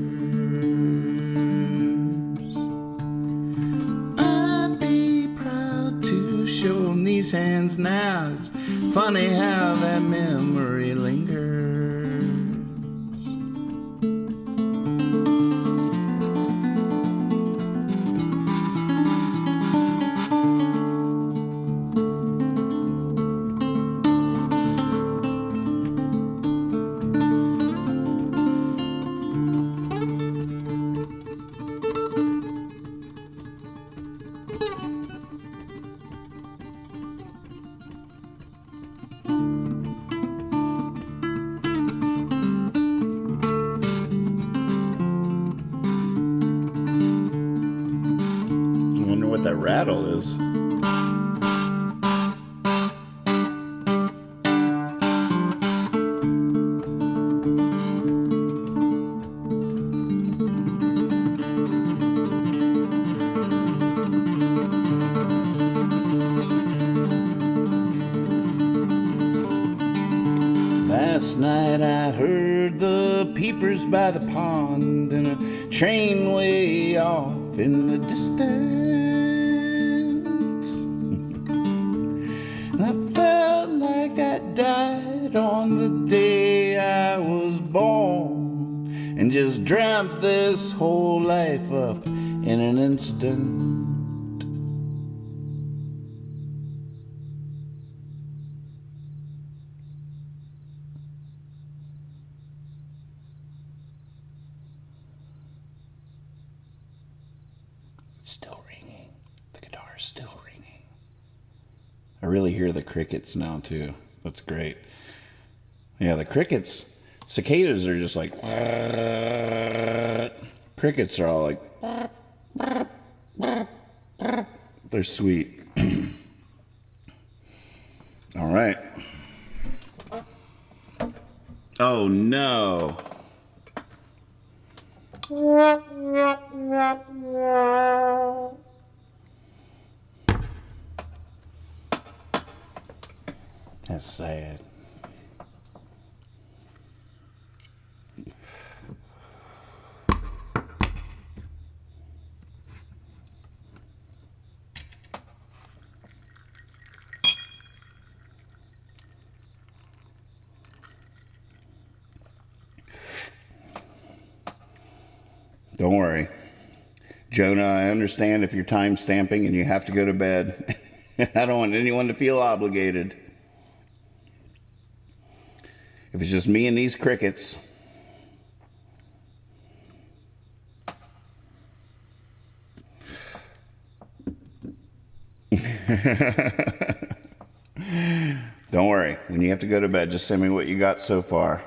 I'd be proud to show him these hands now. It's funny how that memory lingers. That rattle is. Last night I heard the peepers by the pond and a train way off in the distance. And I felt like I died on the day I was born and just dreamt this whole life up in an instant. Still ringing. The guitar is still ringing. I really hear the crickets now too. That's great. Yeah, the crickets. Cicadas are just like. Crickets are all like. They're sweet. All right. Oh no. That's sad. Don't worry. Jonah, I understand if you're time stamping and you have to go to bed. I don't want anyone to feel obligated. If it's just me and these crickets. Don't worry. When you have to go to bed, just send me what you got so far.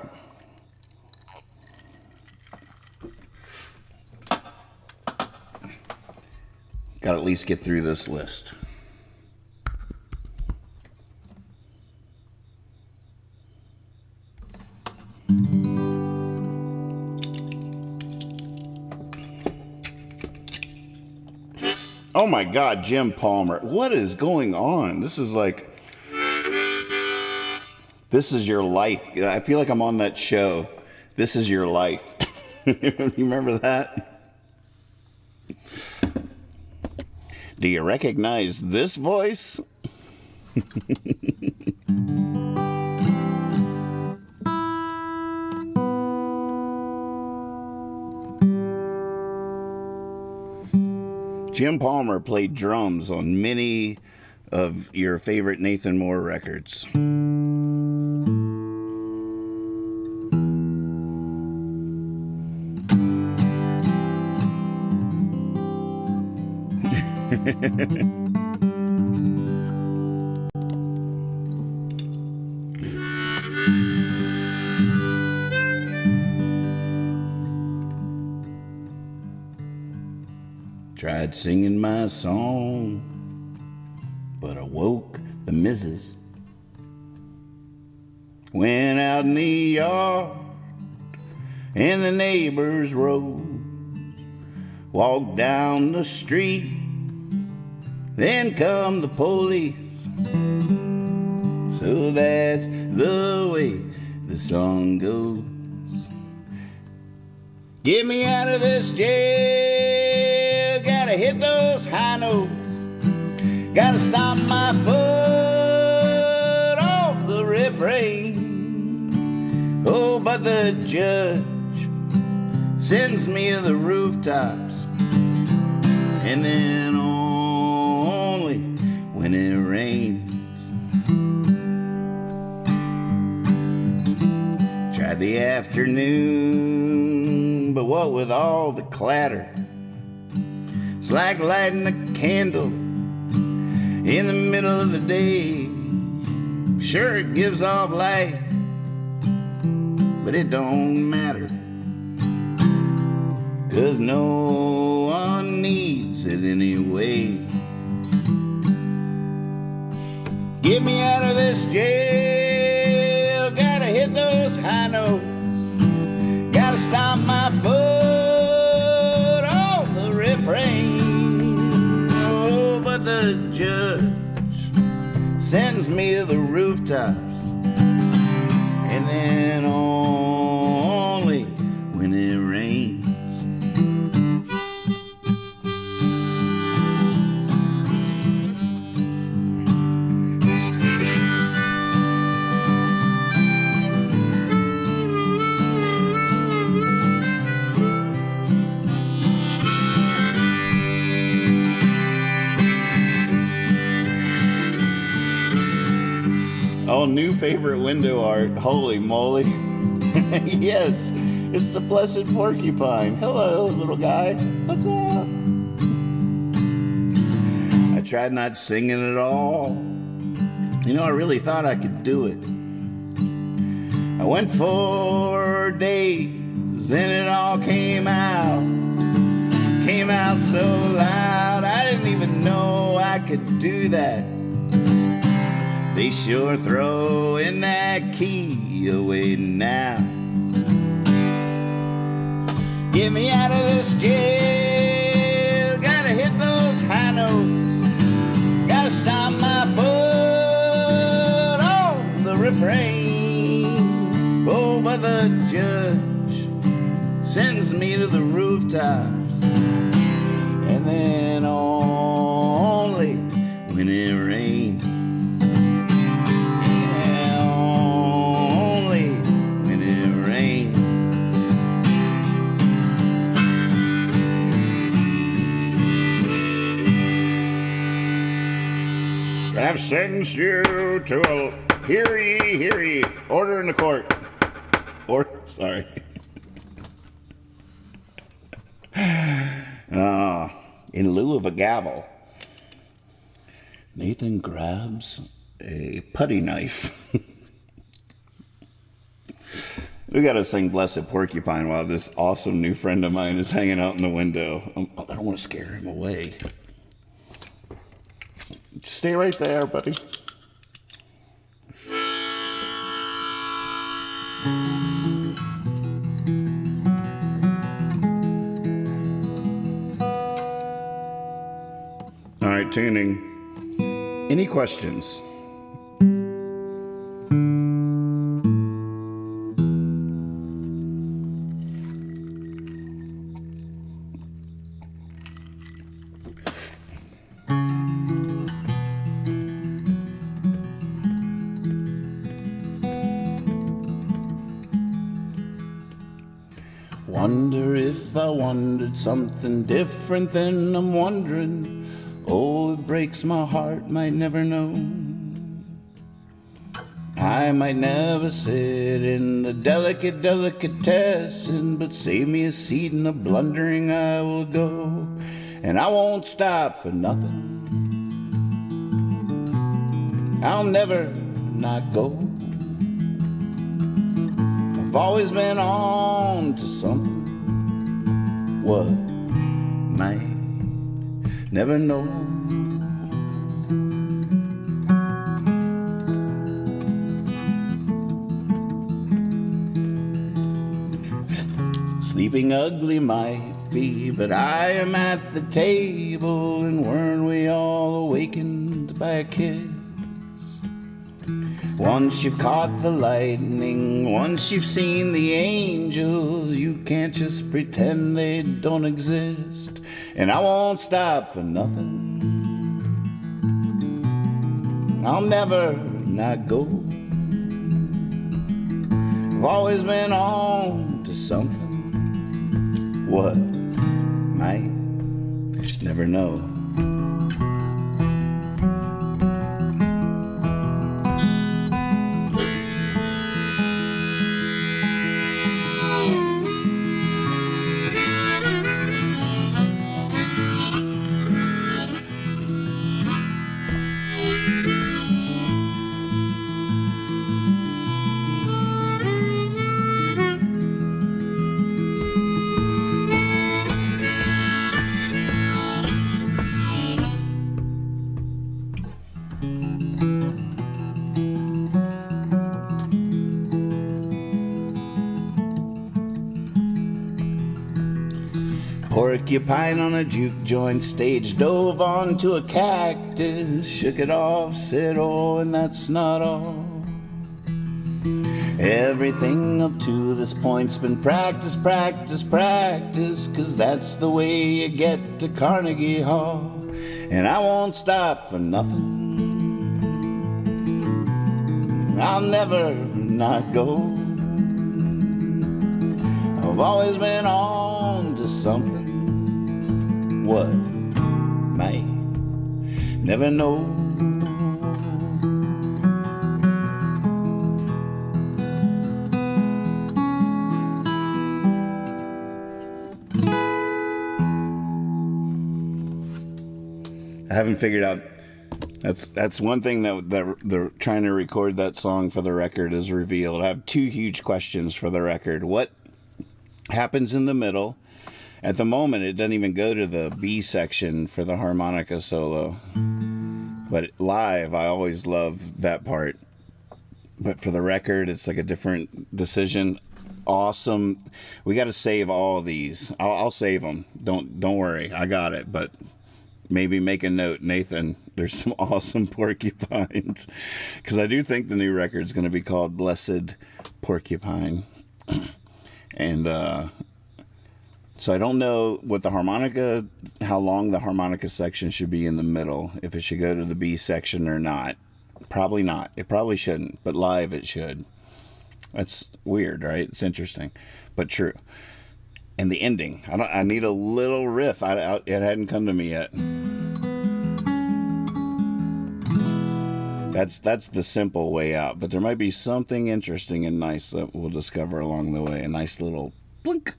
Got to at least get through this list. Oh my God, Jim Palmer. What is going on? This is like, this is your life. I feel like I'm on that show. This is your life. You remember that? Do you recognize this voice? Jim Palmer played drums on many of your favorite Nathan Moore records. Tried singing my song, but awoke the missus. Went out in the yard and the neighbors rose. Walked down the street, then come the police. So that's the way the song goes. Get me out of this jail, gotta hit those high notes. Gotta stomp my foot on the refrain. Oh, but the judge sends me to the rooftops, and then only when it rains. Tried the afternoon, but what with all the clatter, it's like lighting a candle in the middle of the day. Sure, it gives off light, but it don't matter, 'cause no one needs it anyway. Get me out of this jail, gotta hit those high notes. Gotta stomp my foot on the refrain. Oh, but the judge sends me to the rooftops, and then only when it rains. Oh, new favorite window art. Holy moly. Yes, it's the Blessed Porcupine. Hello, little guy. What's up? I tried not singing at all. You know, I really thought I could do it. I went 4 days, then it all came out. Came out so loud, I didn't even know I could do that. They sure throwing that key away now. Get me out of this jail. Gotta hit those high notes. Gotta stomp my foot on the refrain. Oh, but the judge sends me to the rooftops, and then only when it rains. I've sentenced you to a hear ye, order in the court. Sorry. In lieu of a gavel, Nathan grabs a putty knife. We gotta sing Blessed Porcupine while this awesome new friend of mine is hanging out in the window. I don't want to scare him away. Stay right there, buddy. All right, tuning. Any questions? Wonder if I wondered something different than I'm wondering. Oh, it breaks my heart, might never know. I might never sit in the delicate delicatessen, but save me a seat in the blundering I will go, and I won't stop for nothing. I'll never not go. I've always been on to something. What might never know. Sleeping ugly might be, but I am at the table, and weren't we all awakened by a kiss? Once you've caught the lightning, once you've seen the angels, you can't just pretend they don't exist. And I won't stop for nothing. I'll never not go. I've always been on to something. What might just never know. Porcupine on a juke joint stage dove onto a cactus, shook it off, said, oh, and that's not all. Everything up to this point's been practice, practice, practice, 'cause that's the way you get to Carnegie Hall. And I won't stop for nothing. I'll never not go. I've always been on to something. What? Might never know. I haven't figured out. That's one thing that they're trying to record that song for the record is revealed. I have two huge questions for the record. What happens in the middle? At the moment, it doesn't even go to the B section for the harmonica solo. But live, I always love that part. But for the record, it's like a different decision. Awesome. We got to save all of these. I'll save them. Don't worry. I got it. But maybe make a note, Nathan. There's some awesome porcupines. Because I do think the new record's going to be called Blessed Porcupine. And so I don't know what the harmonica, how long the harmonica section should be in the middle. If it should go to the B section or not. Probably not. It probably shouldn't. But live it should. That's weird, right? It's interesting. But true. And the ending. I need a little riff. It hadn't come to me yet. That's the simple way out. But there might be something interesting and nice that we'll discover along the way. A nice little blink.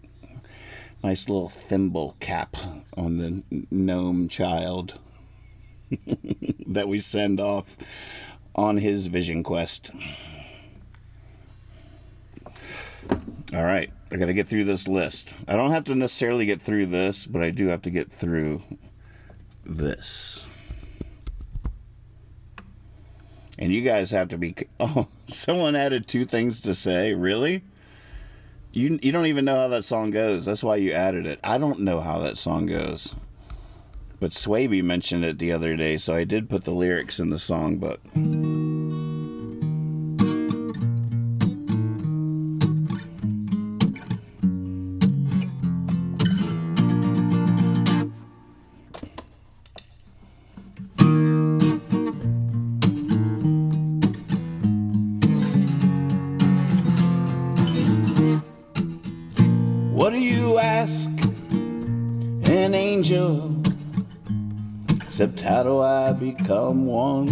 Nice little thimble cap on the gnome child that we send off on his vision quest. All right, I got to get through this list. I don't have to necessarily get through this, but I do have to get through this. And you guys have to be... Oh, someone added 2 things to say. Really? You don't even know how that song goes. That's why you added it. I don't know how that song goes. But Swaby mentioned it the other day, so I did put the lyrics in the songbook. What do you ask an angel, except how do I become one?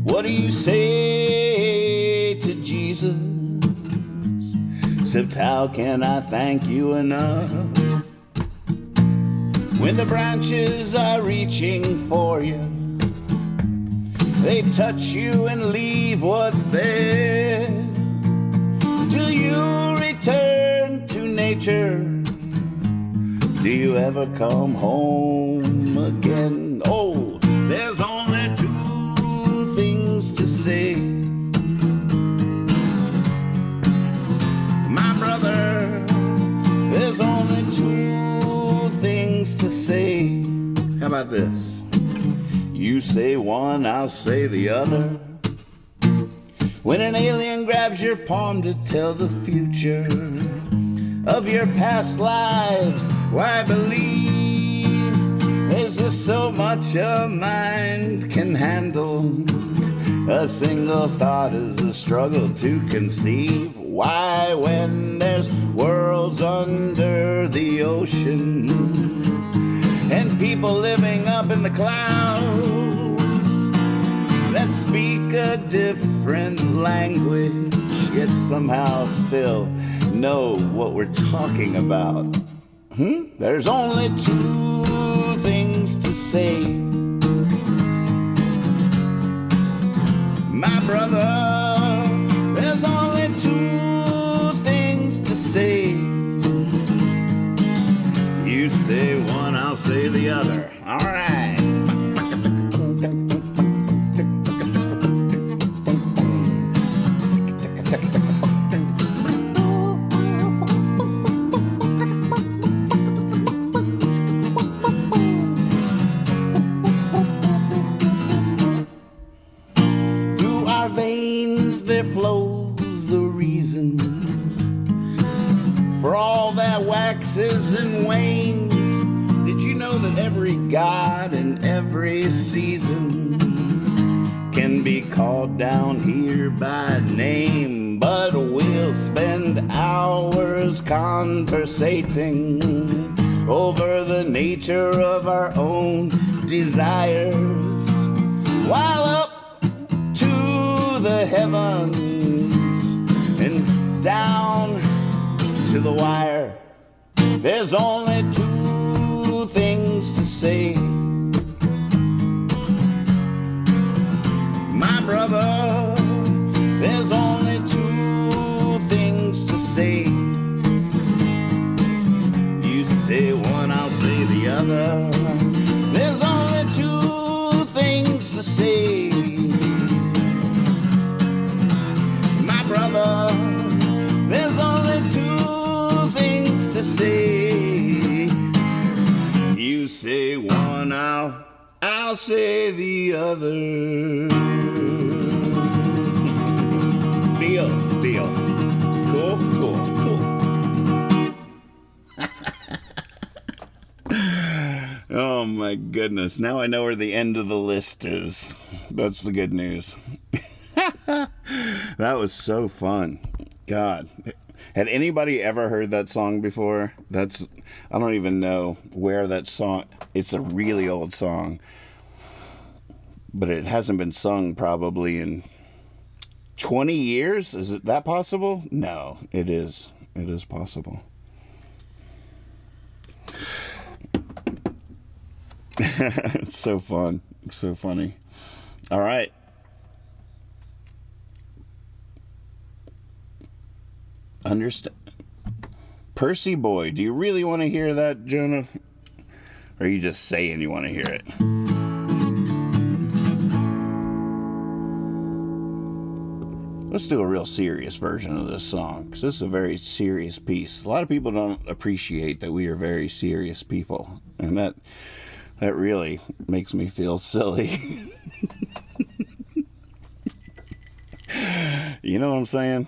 What do you say to Jesus, except how can I thank you enough? When the branches are reaching for you, they touch you and leave what there. Do you return to nature? Do you ever come home again? Oh, there's only 2 things to say. My brother, there's only 2 things to say. How about this? You say one, I'll say the other. When an alien grabs your palm to tell the future of your past lives, why believe there's just so much a mind can handle? A single thought is a struggle to conceive. Why, when there's worlds under the ocean and people living up in the clouds that speak a different language, yet somehow still know what we're talking about. There's only 2 things to say. My brother, there's only 2 things to say. You say one, I'll say the other. All right. there flows the reasons for all that waxes and wanes. Did you know that every god in every season can be called down here by name? But we'll spend hours conversating over the nature of our own desires, while up to the heavens and down to the wire, there's only two things to say. My brother, there's only two things to say. You say one, I'll say the other. There's only two things to say. My brother, there's only two things to say. You say one, I'll say the other. Deal. Cool. Oh my goodness. Now I know where the end of the list is. That's the good news. That was so fun. God. Had anybody ever heard that song before? I don't even know where that song, it's a really old song, but it hasn't been sung probably in 20 years? Is it that possible? No, it is. It is possible. It's so fun. It's so funny. All right. Understand. Percy Boyd. Do you really want to hear that, Jonah? Or are you just saying you want to hear it? Let's do a real serious version of this song, because this is a very serious piece. A lot of people don't appreciate that we are very serious people, and that really makes me feel silly. You know what I'm saying?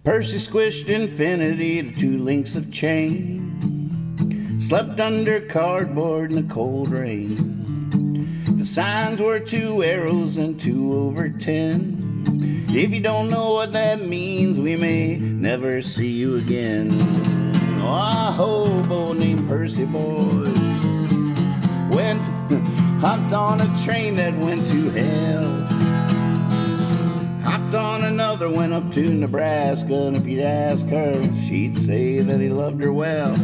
Percy squished infinity to two links of chain, slept under cardboard in the cold rain. The signs were 2 arrows and 2 over 10. If you don't know what that means, we may never see you again. Oh, a hobo named Percy Boyd went, hopped on a train that went to hell. Hopped on another, went up to Nebraska, and if you'd ask her, she'd say that he loved her well.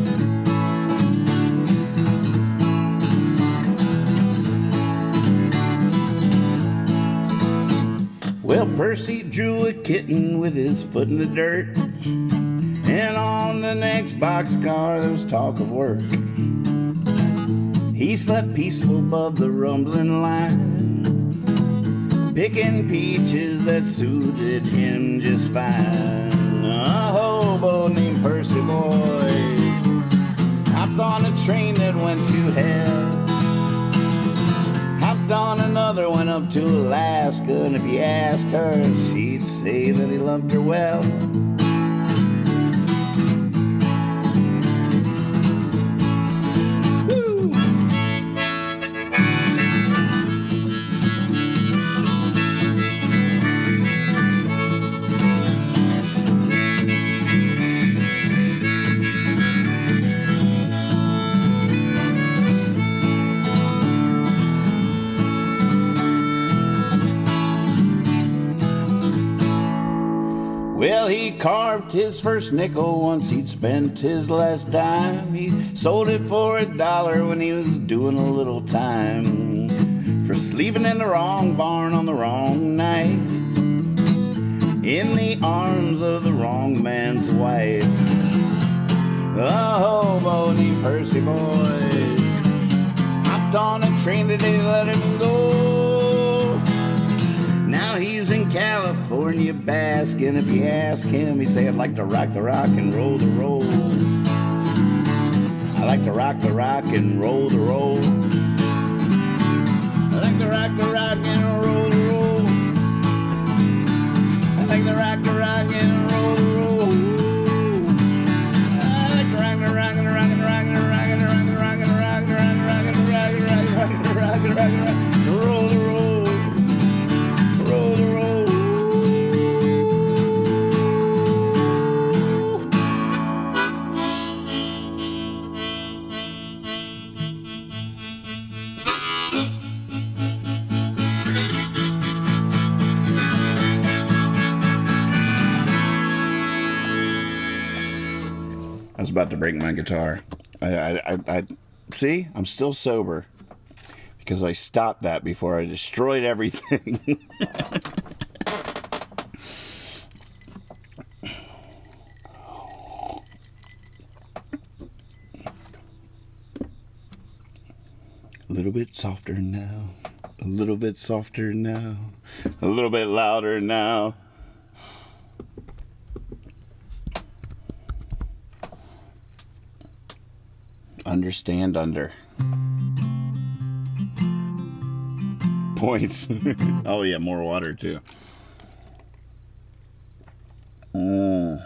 Well, Percy drew a kitten with his foot in the dirt, and on the next boxcar there was talk of work. He slept peaceful above the rumbling line, picking peaches that suited him just fine. A hobo named Percy Boyd hopped on a train that went to hell. Hopped on another, went up to Alaska, and if you ask her, she'd say that he loved her well. Well, he carved his first nickel once he'd spent his last dime. He sold it for $1 when he was doing a little time for sleeping in the wrong barn on the wrong night, in the arms of the wrong man's wife. A hobo named Percy Boyd hopped on a train that they let him go. Now he's in California basking. If you ask him, he'd say, I'd like to rock the rock and roll the roll. I like to rock the rock and roll the roll. I like to rock the rock and roll the roll. I like to rock the rock and roll the roll. I like to rock the rock and rock and rock and rock and rock and rock and rock and rock and rock and rock and rock and rock and rock. Roll the roll. Roll the roll. I was about to break my guitar. I see, I'm still sober because I stopped that before I destroyed everything. A little bit softer now, a little bit softer now, a little bit louder now. Understand under. Points. Oh yeah, more water too. Oh,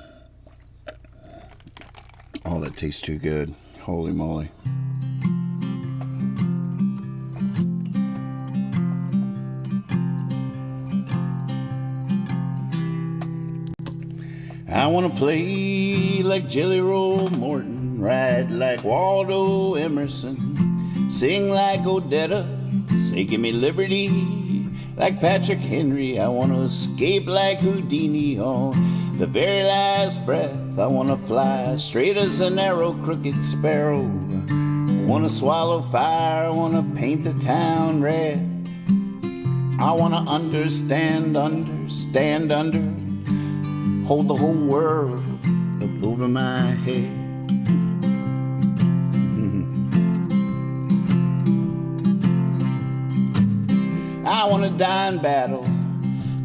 that tastes too good. Holy moly. I want to play like Jelly Roll Morton, ride like Waldo Emerson, sing like Odetta, say give me liberty like Patrick Henry. I want to escape like Houdini on the very last breath. I want to fly straight as an arrow, crooked sparrow. I want to swallow fire, I want to paint the town red. I want to understand under, hold the whole world up over my head. I want to die in battle,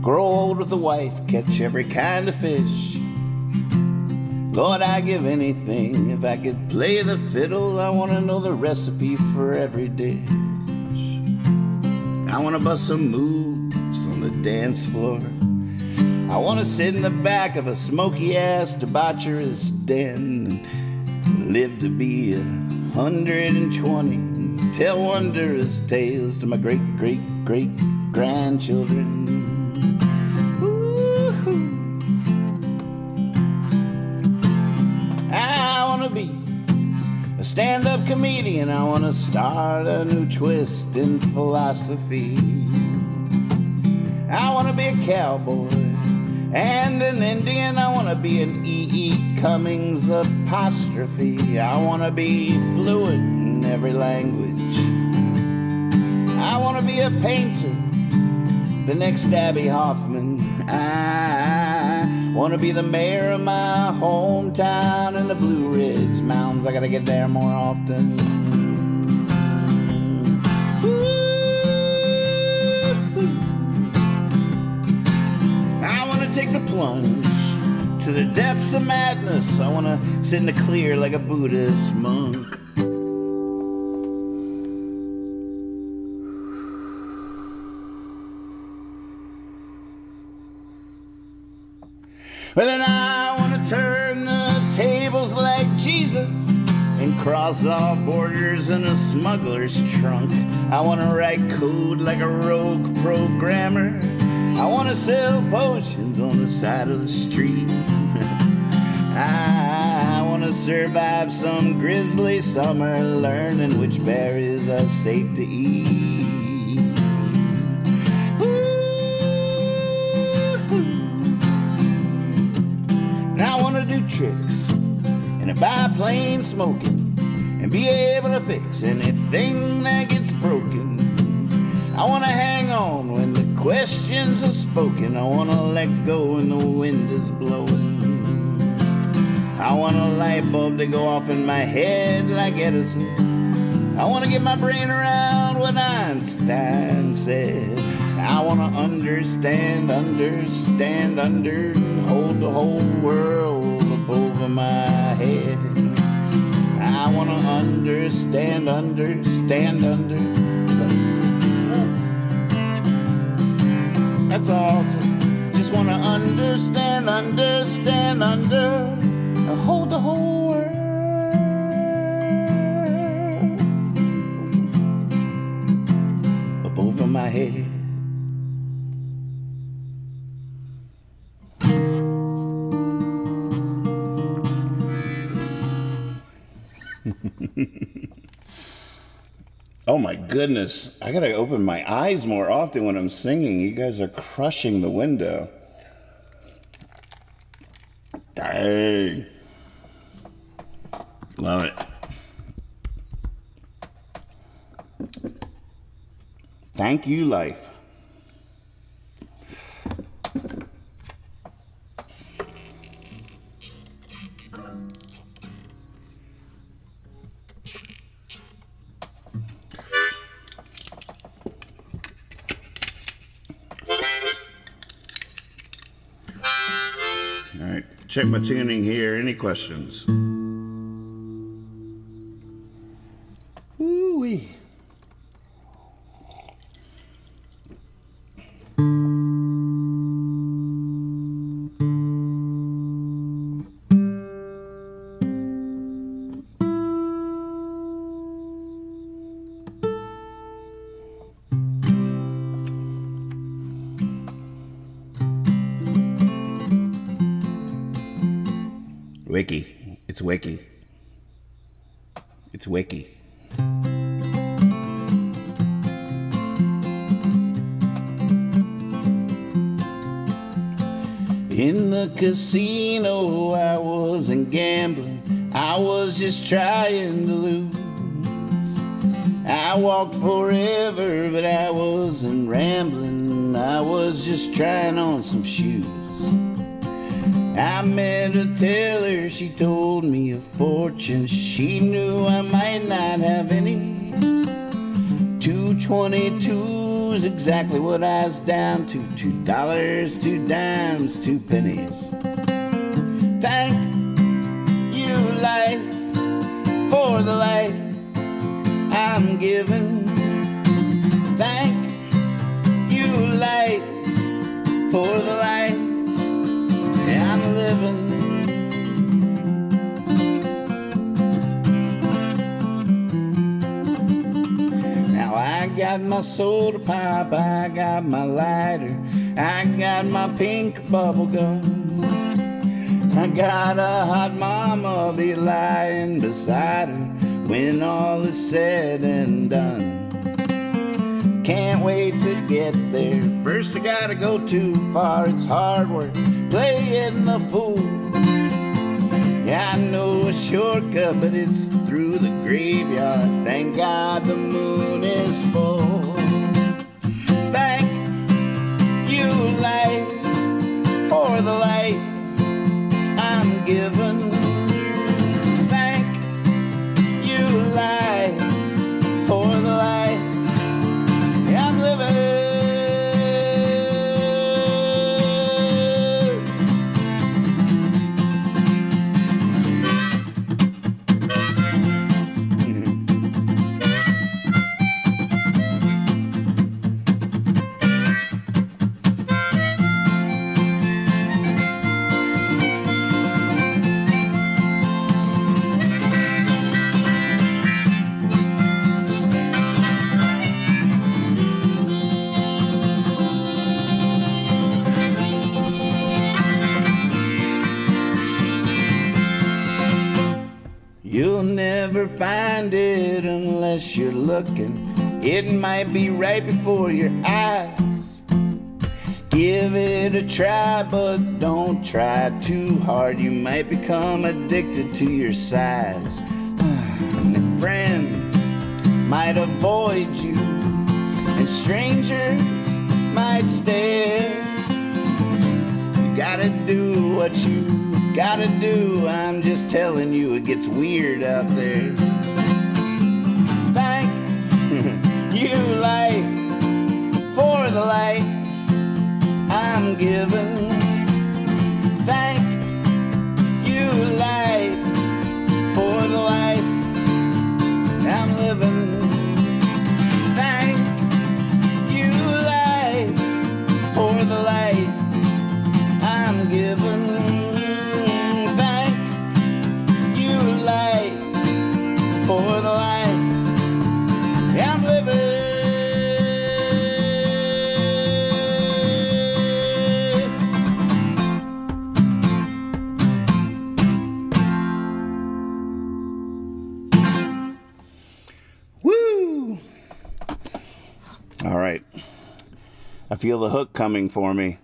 grow old with a wife, catch every kind of fish. Lord, I'd give anything if I could play the fiddle. I want to know the recipe for every dish. I want to bust some moves on the dance floor. I want to sit in the back of a smoky-ass debaucherous den and live to be 120 and tell wondrous tales to my great-great-great-grandchildren. Ooh. I want to be a stand-up comedian. I want to start a new twist in philosophy. I want to be a cowboy and an Indian. I want to be an E.E. Cummings apostrophe. I want to be fluent in every language. I want to be a painter, the next Abby Hoffman. I want to be the mayor of my hometown in the Blue Ridge Mountains. I got to get there more often. Take the plunge to the depths of madness. I want to sit in the clear like a Buddhist monk. Well, then I want to turn the tables like Jesus and cross off borders in a smuggler's trunk. I want to write code like a rogue programmer. I want to sell potions on the side of the street. I want to survive some grisly summer, learning which berries are safe to eat. Ooh. Now I want to do tricks in a biplane smoking and be able to fix anything that gets broken. I want to hang on when the questions are spoken. I want to let go when the wind is blowing. I want a light bulb to go off in my head like Edison. I want to get my brain around what Einstein said. I want to understand under, hold the whole world up over my head. I want to understand under. That's all. Just want to understand under, hold the whole world up over my head. Oh my goodness, I gotta open my eyes more often when I'm singing. You guys are crushing the window. Dang. Love it. Thank you, life. All right, check my tuning here. Any questions? Woo-wee. Wiki. It's wiki. It's wiki. In the casino, I wasn't gambling. I was just trying to lose. I walked forever, but I wasn't rambling. I was just trying on some shoes. I met a teller, she told me a fortune. She knew I might not have any. 2.22's exactly what I was down to. $2, 2 dimes, 2 pennies. Thank you, life, for the life I'm giving. Thank you, life, for the life I'm living. Now I got my soda pop, I got my lighter, I got my pink bubble gum. I got a hot mama, I'll be lying beside her when all is said and done. Can't wait to get there. First I gotta go too far, it's hard work playing the fool. Yeah, I know a shortcut, but it's through the graveyard. Thank God the moon is full. Thank you, life, for the light I'm given. Thank you, life, for the life I'm living. You'll never find it unless you're looking. It might be right before your eyes. Give it a try, but don't try too hard. You might become addicted to your size. And friends might avoid you, and strangers might stare. You gotta do what you gotta do. I'm just telling you, it gets weird out there. you life for the light I'm given. Thank you, light, for the life I'm living. Thank you, light, for the light I'm given. Thank you, light, for the life I'm living. Woo! All right. I feel the hook coming for me.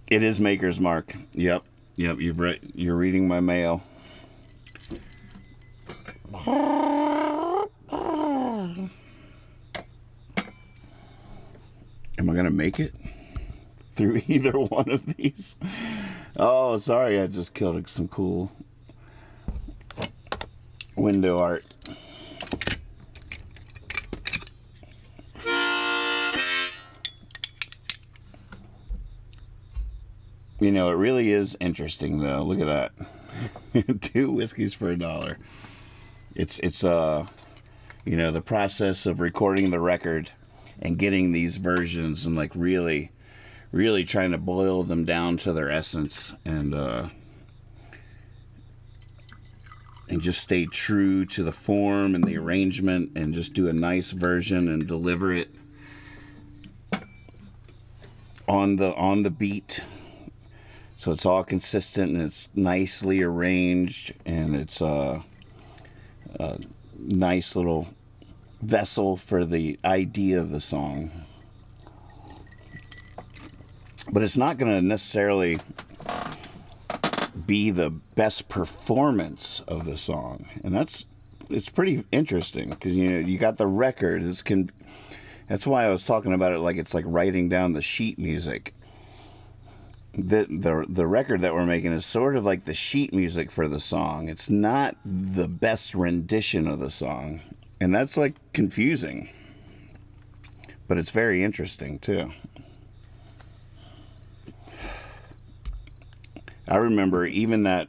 It is Maker's Mark. Yep. You're reading my mail. Am I gonna make it through either one of these? Oh, sorry, I just killed some cool window art. You know, it really is interesting, though. Look at that. 2 whiskeys for $1. It's you know, the process of recording the record and getting these versions and, like, really trying to boil them down to their essence and just stay true to the form and the arrangement and just do a nice version and deliver it on the beat. So it's all consistent and it's nicely arranged and it's a nice little vessel for the idea of the song. But it's not going to necessarily be the best performance of the song. And it's pretty interesting because, you know, you got the record. That's why I was talking about it like it's like writing down the sheet music. The record that we're making is sort of like the sheet music for the song. It's not the best rendition of the song. And that's like confusing. But it's very interesting too. I remember that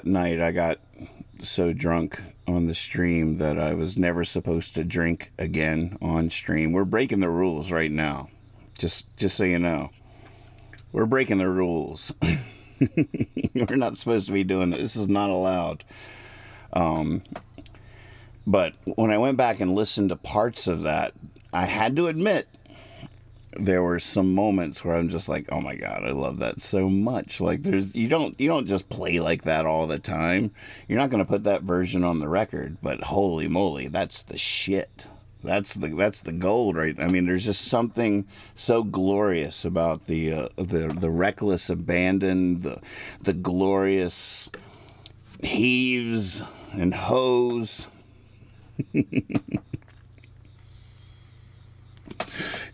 night I got so drunk on the stream that I was never supposed to drink again on stream. We're breaking the rules right now. Just so you know. We're breaking the rules. We're not supposed to be doing this. This is not allowed. But when I went back and listened to parts of that, I had to admit there were some moments where I'm just like, oh my God, I love that so much. Like you don't just play like that all the time. You're not going to put that version on the record, but holy moly, that's the shit. That's the gold, right? I mean, there's just something so glorious about the reckless abandon, the glorious heaves and hoes.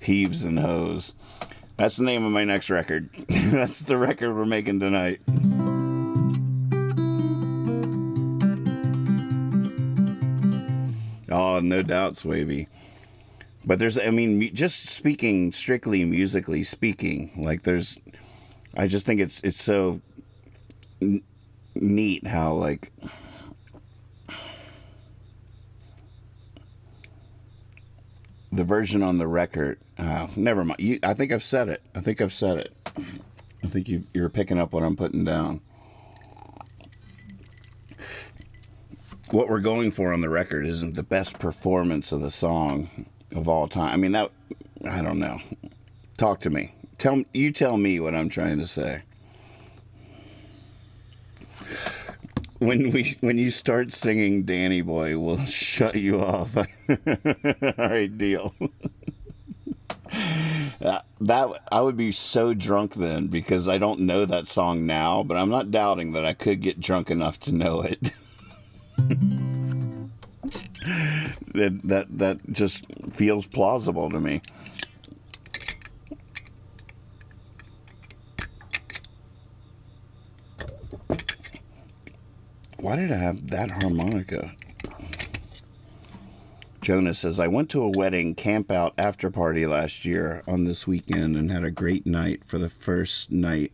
Heaves and hoes. That's the name of my next record. That's the record we're making tonight. Oh, no doubt, Swavey. But just speaking, strictly musically speaking, like I just think it's so neat how, like, the version on the record, never mind. I think I've said it. I think you're picking up what I'm putting down. What we're going for on the record isn't the best performance of the song of all time. I mean, I don't know. Talk to me. Tell me what I'm trying to say. When you start singing Danny Boy, we'll shut you off. All right, deal. That I would be so drunk then because I don't know that song now, but I'm not doubting that I could get drunk enough to know it. that just feels plausible to me. Why did I have that harmonica? Jonas says, I went to a wedding camp out after party last year on this weekend and had a great night for the first night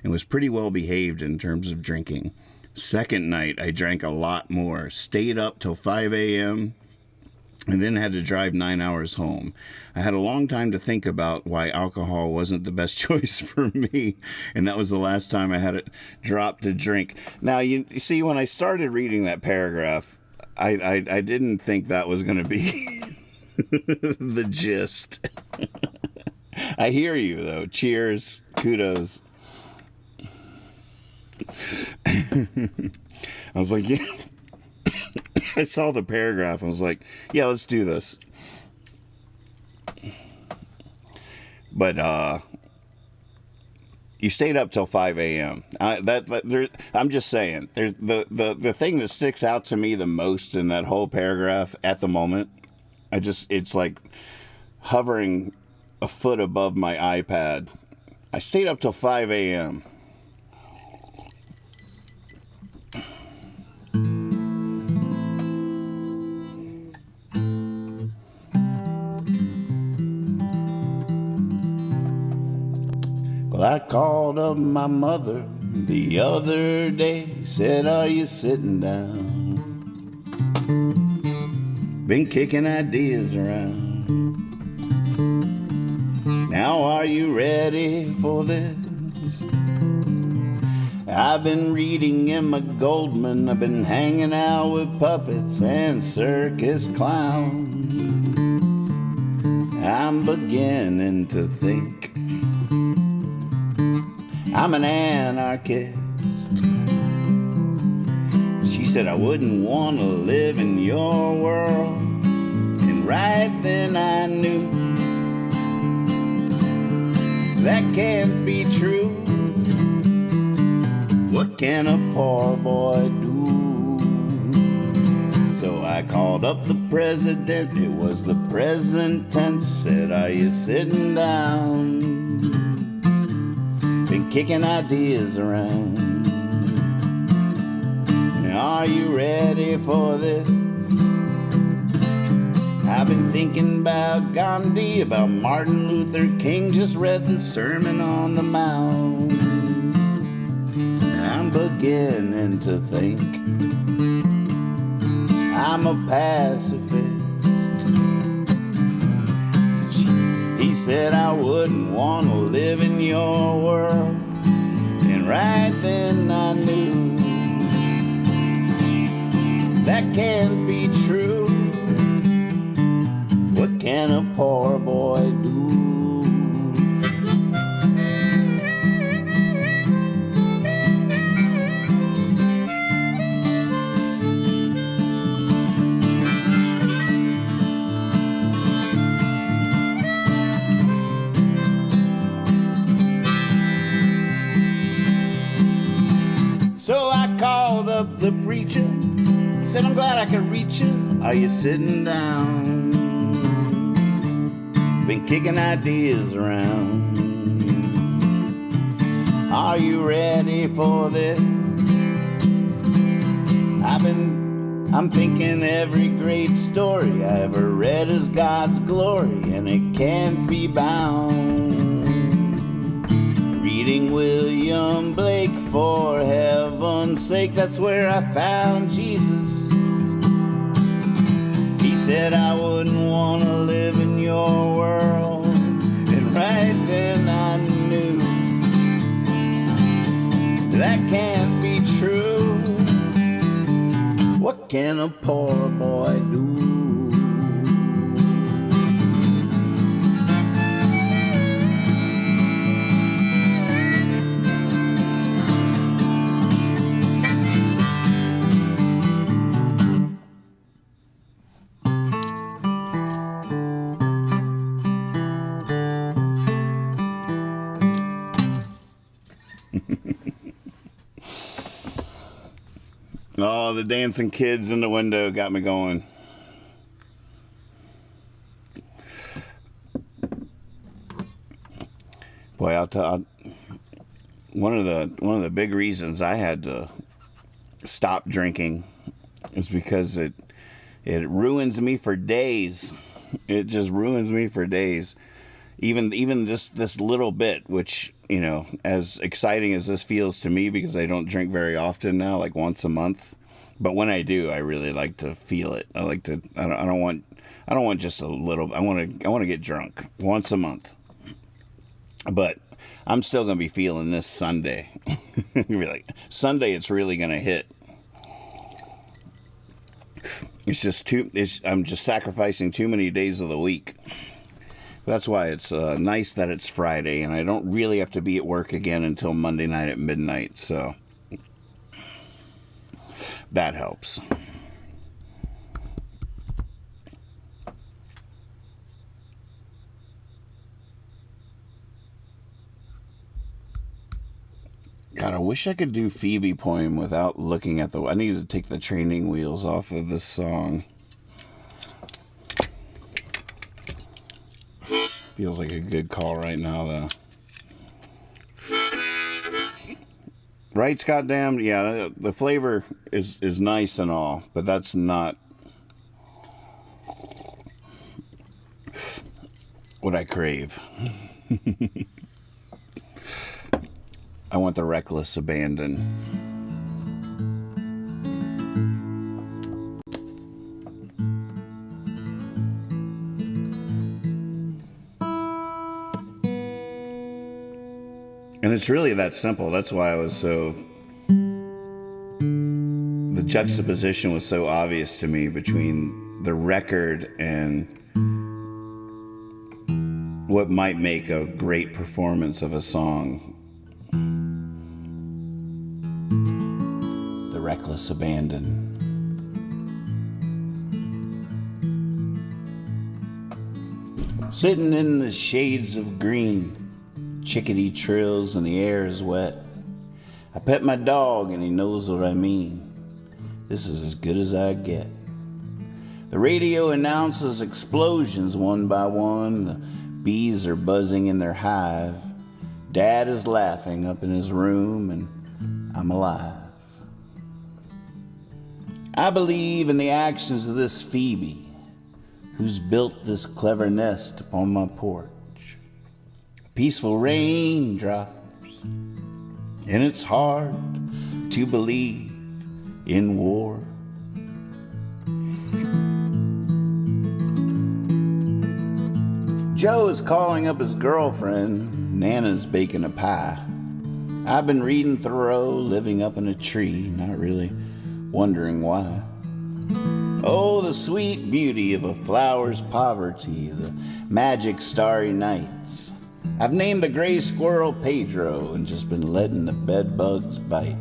and was pretty well behaved in terms of drinking. Second night, I drank a lot more, stayed up till 5 a.m., and then had to drive 9 hours home. I had a long time to think about why alcohol wasn't the best choice for me, and that was the last time I had it drop to drink. Now, you see, when I started reading that paragraph, I didn't think that was going to be the gist. I hear you, though. Cheers. Kudos. I was like, yeah. I saw the paragraph. I was like, yeah, let's do this. But you stayed up till 5 a.m. I'm just saying, there's the thing that sticks out to me the most in that whole paragraph at the moment. It's like hovering a foot above my iPad. I stayed up till 5 a.m. Well, I called up my mother the other day, said, are you sitting down? Been kicking ideas around. Now are you ready for this? I've been reading Emma Goldman, I've been hanging out with puppets and circus clowns. I'm beginning to think I'm an anarchist. She said I wouldn't want to live in your world, and right then I knew that can't be true. What can a poor boy do? So I called up the president, it was the present tense, said, are you sitting down? Been kicking ideas around. Are you ready for this? I've been thinking about Gandhi, about Martin Luther King, just read the Sermon on the Mount. I'm beginning to think I'm a pacifist. He said I wouldn't want to live in your world, and right then I knew that can't be true. What can a poor boy do? So I called up the preacher, said, I'm glad I could reach you. Are you sitting down? Been kicking ideas around. Are you ready for this? I'm thinking every great story I ever read is God's glory, and it can't be bound. Reading William Blake, for heaven's sake, that's where I found Jesus. He said I wouldn't want to live in your world, and right then I knew that can't be true. What can a poor boy do? Oh, the dancing kids in the window got me going. Boy, I'll tell one of the big reasons I had to stop drinking is because it ruins me for days. It just ruins me for days. Even this little bit, which, you know, as exciting as this feels to me, because I don't drink very often now, like once a month. But when I do, I really like to feel it. I like to. I don't want just a little. I want to get drunk once a month. But I'm still gonna be feeling this Sunday. Be like, Sunday, it's really gonna hit. It's just I'm just sacrificing too many days of the week. That's why it's nice that it's Friday, and I don't really have to be at work again until Monday night at midnight, so that helps. God, I wish I could do Phoebe Poem without looking at I need to take the training wheels off of this song. Feels like a good call right now, though. Right, Scott Damn? Yeah, the flavor is nice and all, but that's not what I crave. I want the reckless abandon. And it's really that simple. That's why I was so... The juxtaposition was so obvious to me between the record and what might make a great performance of a song. The reckless abandon. Sitting in the shades of green, chickadee trills and the air is wet. I pet my dog and he knows what I mean. This is as good as I get. The radio announces explosions one by one. The bees are buzzing in their hive. Dad is laughing up in his room and I'm alive. I believe in the actions of this Phoebe, who's built this clever nest upon my porch. Peaceful raindrops, and it's hard to believe in war. Joe is calling up his girlfriend. Nana's baking a pie. I've been reading Thoreau, living up in a tree, not really wondering why. Oh, the sweet beauty of a flower's poverty, the magic starry nights. I've named the gray squirrel Pedro and just been letting the bed bugs bite.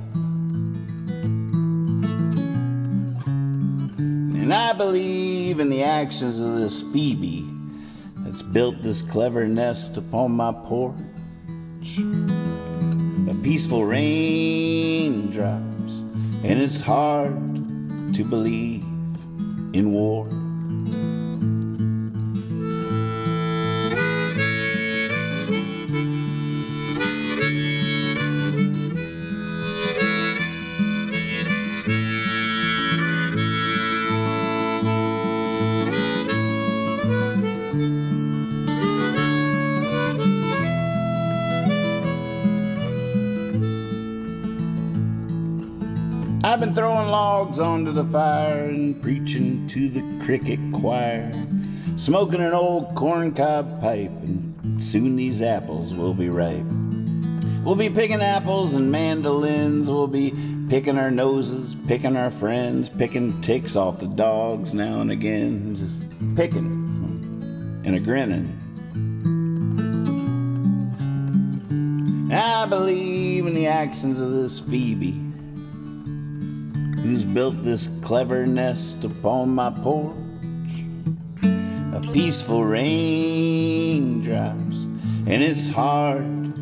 And I believe in the actions of this Phoebe that's built this clever nest upon my porch. A peaceful raindrops, and it's hard to believe in war. I've been throwing logs onto the fire and preaching to the cricket choir, smoking an old corncob pipe, and soon these apples will be ripe. We'll be picking apples and mandolins, we'll be picking our noses, picking our friends, picking ticks off the dogs now and again, just picking and a grinning. I believe in the actions of this Phoebe, who's built this clever nest upon my porch. A peaceful raindrops, and it's hard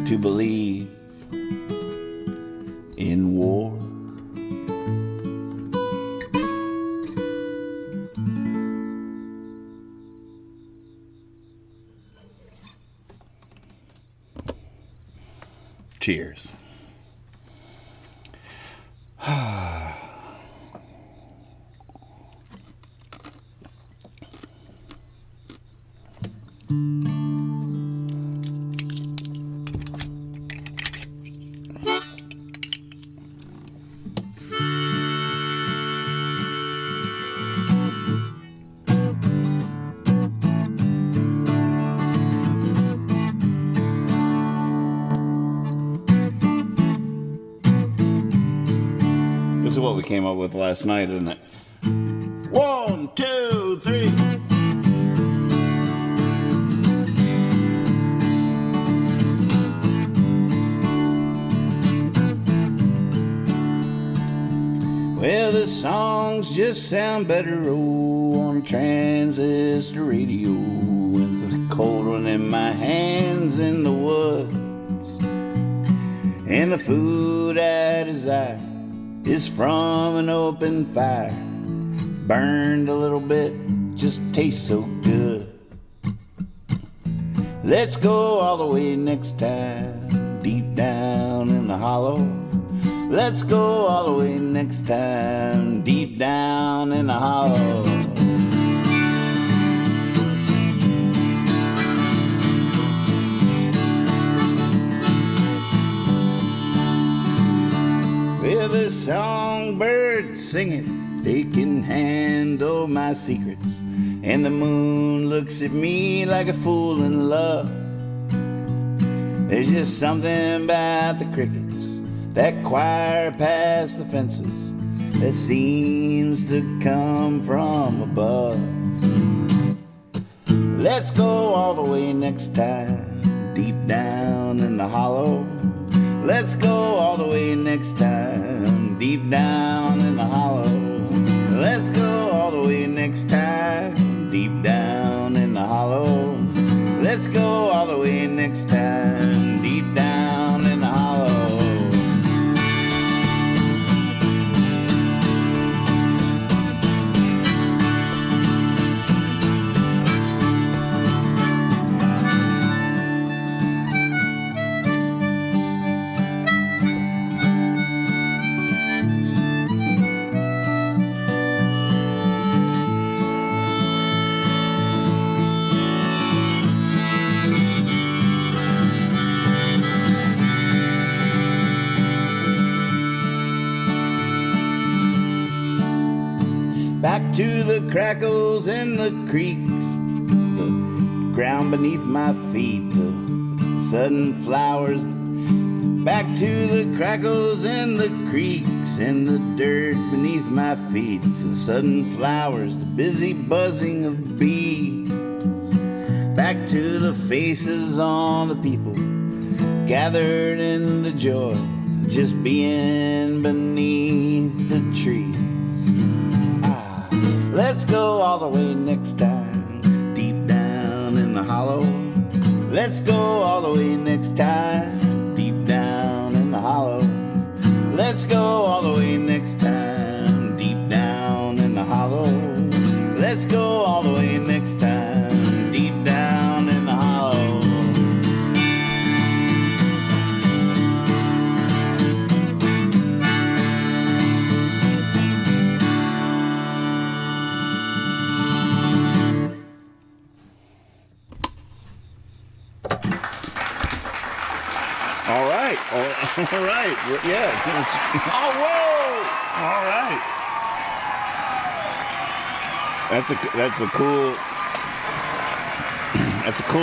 to believe in war. Cheers. This is what we came up with last night, isn't it? 1, 2, 3. Well, the songs just sound better on a transistor radio with a cold one in my hands in the woods. And the food I desire is from an open fire, burned a little bit, just tastes so good. Let's go all the way next time, deep down in the hollow. Let's go all the way next time, deep down in the hollow. Well, the songbirds singing, they can handle my secrets. And the moon looks at me like a fool in love. There's just something about the crickets, that choir past the fences, that seems to come from above. Let's go all the way next time, deep down in the hollow. Let's go all the way next time, deep down in the hollow. Let's go all the way next time, deep down in the hollow. Let's go all the way next time, deep down in the hollow. Back to the crackles and the creeks, the ground beneath my feet, the sudden flowers. Back to the crackles and the creeks and the dirt beneath my feet, the sudden flowers, the busy buzzing of bees. Back to the faces on the people gathered in the joy of just being beneath the trees. Let's go all the way next time, deep down in the hollow. Let's go all the way next time, deep down in the hollow. Let's go all the way next time, deep down in the hollow. Let's go all the way next time, deep down in the hollow. All right, yeah. Oh, whoa! All right. That's a cool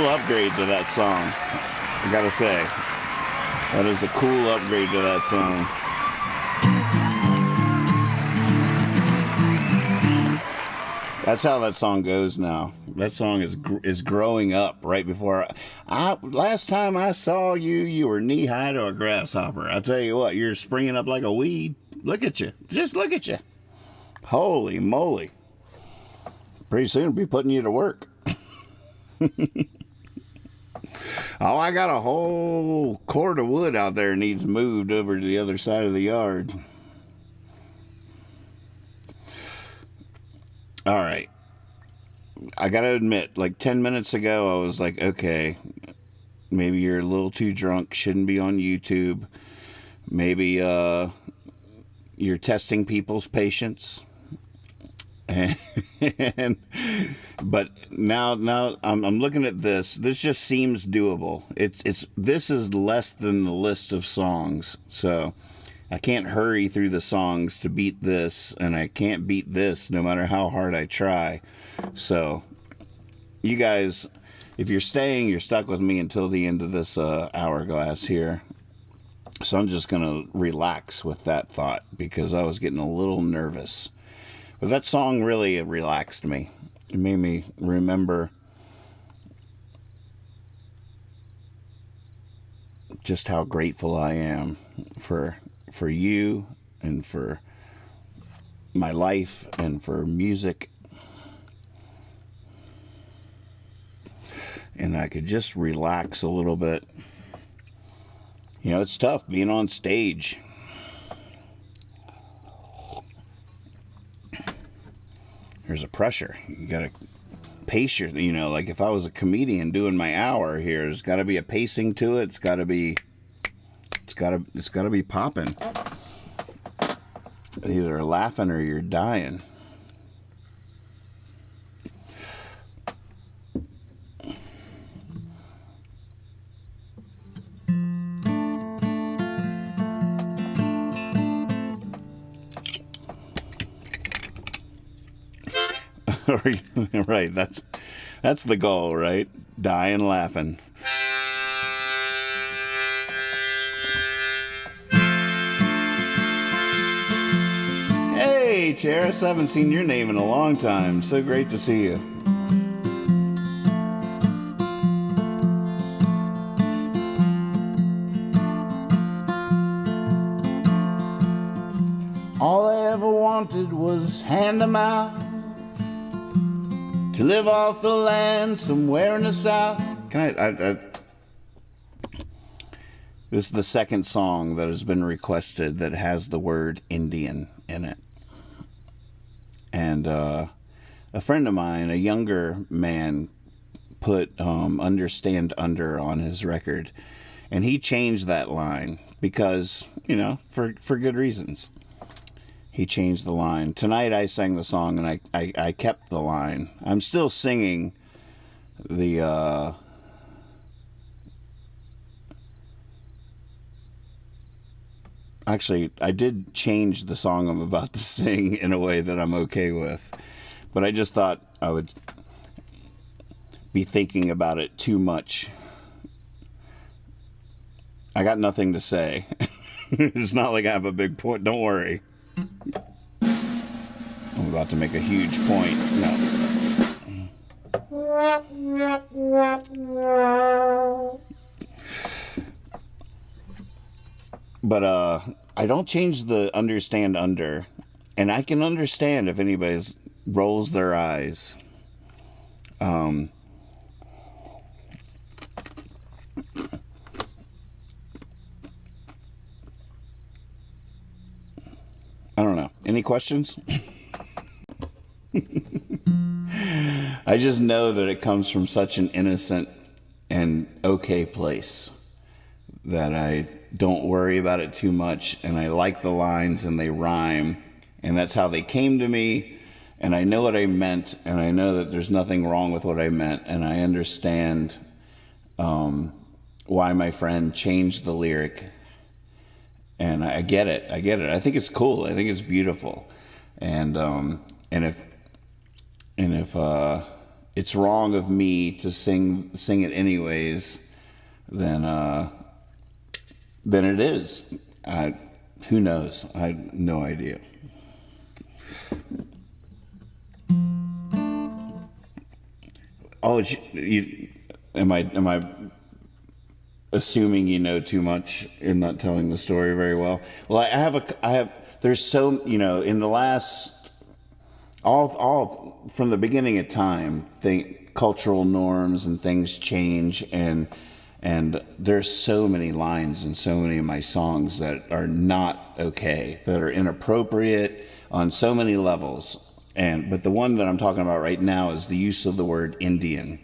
upgrade to that song. I gotta say, that is a cool upgrade to that song. That's how that song goes now. That song is growing up right before last time I saw you, you were knee high to a grasshopper. I tell you what, you're springing up like a weed. Look at you. Just look at you. Holy moly. Pretty soon I'll be putting you to work. Oh, I got a whole cord of wood out there needs moved over to the other side of the yard. All right. I got to admit, like 10 minutes ago, I was like, okay, maybe you're a little too drunk, shouldn't be on YouTube. Maybe you're testing people's patience. And but now I'm looking at this. This just seems doable. This is less than the list of songs, so I can't hurry through the songs to beat this, and I can't beat this no matter how hard I try. So you guys, if you're staying, you're stuck with me until the end of this hourglass here. So I'm just gonna relax with that thought because I was getting a little nervous. But that song really relaxed me. It made me remember just how grateful I am for you and for my life and for music. And I could just relax a little bit. You know, it's tough being on stage. There's a pressure. You gotta pace your, you know, like if I was a comedian doing my hour here, there's gotta be a pacing to it. It's gotta be popping. Either laughing or you're dying. Right, that's the goal, right? Dying laughing. Hey, Cheris, I haven't seen your name in a long time. So great to see you. All I ever wanted was hand to mouth, to live off the land somewhere in the south. Can I this is the second song that has been requested that has the word Indian in it. And a friend of mine, a younger man, put Understand Under on his record. And he changed that line because, you know, for good reasons. He changed the line. Tonight I sang the song and I kept the line. I'm still singing the actually, I did change the song I'm about to sing in a way that I'm okay with. But I just thought I would be thinking about it too much. I got nothing to say. It's not like I have a big point. Don't worry. I'm about to make a huge point. No. But I don't change the Understand Under. And I can understand if anybody rolls their eyes. I don't know. Any questions? I just know that it comes from such an innocent and okay place that I don't worry about it too much, and I like the lines and they rhyme, and that's how they came to me, and I know what I meant, and I know that there's nothing wrong with what I meant, and I understand why my friend changed the lyric. And I get it. I think it's cool. I think it's beautiful. And if it's wrong of me to sing it anyways, then it is. Who knows? I have no idea. Oh, am I assuming you know too much and not telling the story very well? Well, there's so, you know, in the last, all from the beginning of time, cultural norms and things change, and there's so many lines in so many of my songs that are not okay, that are inappropriate on so many levels. But the one that I'm talking about right now is the use of the word Indian.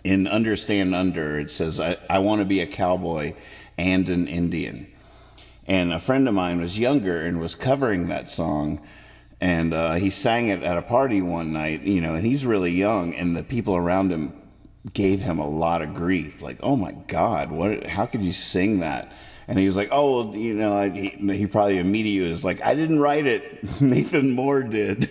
In Understand Under, it says, I want to be a cowboy and an Indian. And a friend of mine was younger and was covering that song. And he sang it at a party one night, and he's really young, and the people around him gave him a lot of grief. Like, oh my God, how could you sing that? And he was like, oh, well, he probably immediately was like, I didn't write it. Nathan Moore did.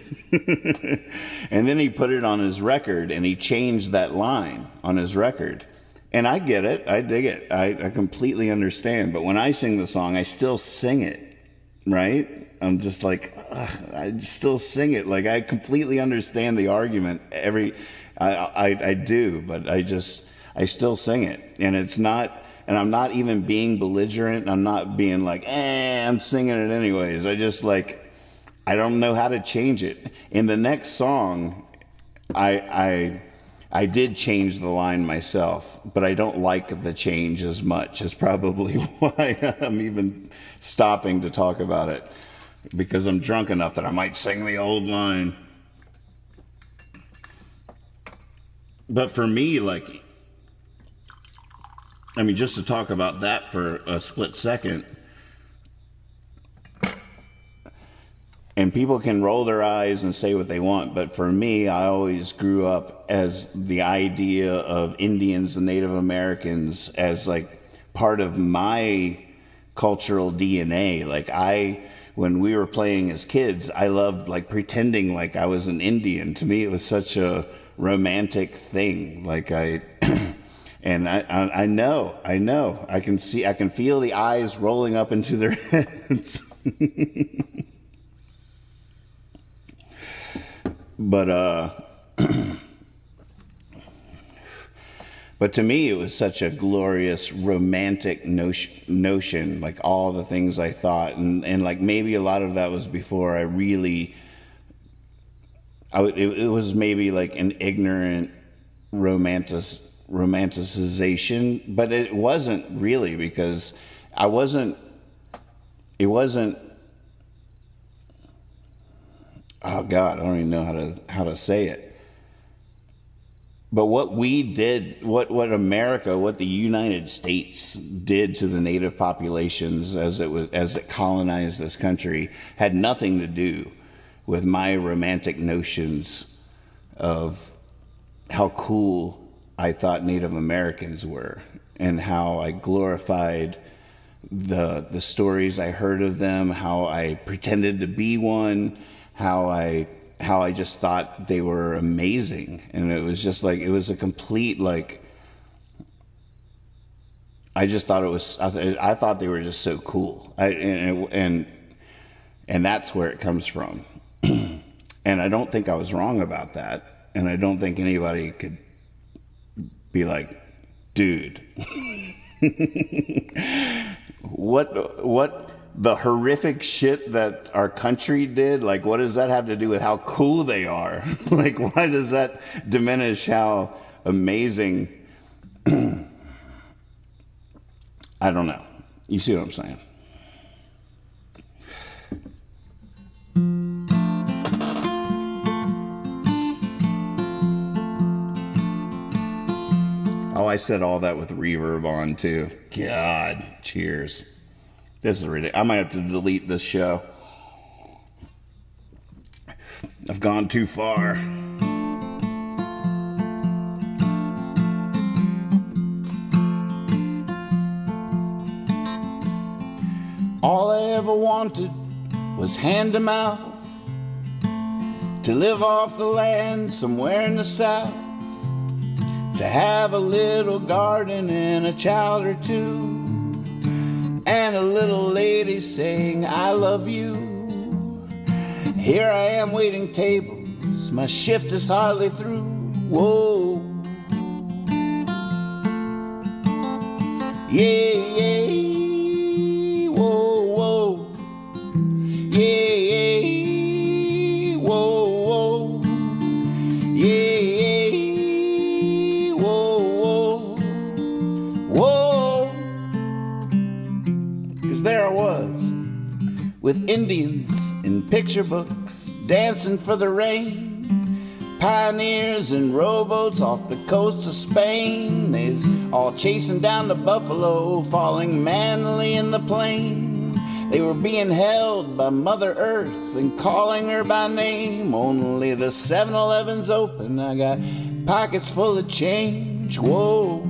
And then he put it on his record, and he changed that line on his record. And I get it. I dig it. I completely understand. But when I sing the song, I still sing it, right? I'm just like, I still sing it. Like, I completely understand the argument. I do, but I still sing it. And it's not, and I'm not even being belligerent. I'm not being like, I'm singing it anyways. I just I don't know how to change it. In the next song, I did change the line myself, but I don't like the change as much. Is probably why I'm even stopping to talk about it, because I'm drunk enough that I might sing the old line. But for me, just to talk about that for a split second, and people can roll their eyes and say what they want, but for me, I always grew up as the idea of Indians and Native Americans as part of my cultural DNA. When we were playing as kids, I loved pretending like I was an Indian. To me, it was such a romantic thing. And I know, I can feel the eyes rolling up into their heads. But to me, it was such a glorious romantic notion, all the things I thought. And maybe a lot of that was before it was maybe an ignorant romanticization, but it wasn't really, because it wasn't, oh God, I don't even know how to say it. But what we did, what the United States did to the native populations as it colonized this country, had nothing to do with my romantic notions of how cool I thought Native Americans were, and how I glorified the stories I heard of them, how I pretended to be one, how I just thought they were amazing. And it was just it was a complete, I just thought I thought they were just so cool. And that's where it comes from. And I don't think I was wrong about that. And I don't think anybody could be like, dude, what the horrific shit that our country did, what does that have to do with how cool they are? Why does that diminish how amazing? I don't know. You see what I'm saying? Oh, I said all that with reverb on too. God, cheers. This is ridiculous. I might have to delete this show. I've gone too far. All I ever wanted was hand to mouth, to live off the land somewhere in the south, to have a little garden and a child or two, and a little lady saying, I love you. Here I am waiting tables, my shift is hardly through. Whoa. Yeah, yeah. Whoa, whoa. Yeah, yeah. Whoa, whoa. Yeah, yeah. Whoa, whoa. Whoa. 'Cause there I was, with Indians in picture books, dancing for the rain. Pioneers in rowboats off the coast of Spain. They's all chasing down the buffalo, falling manly in the plain. They were being held by Mother Earth and calling her by name. Only the 7-Eleven's open, I got pockets full of change. Whoa.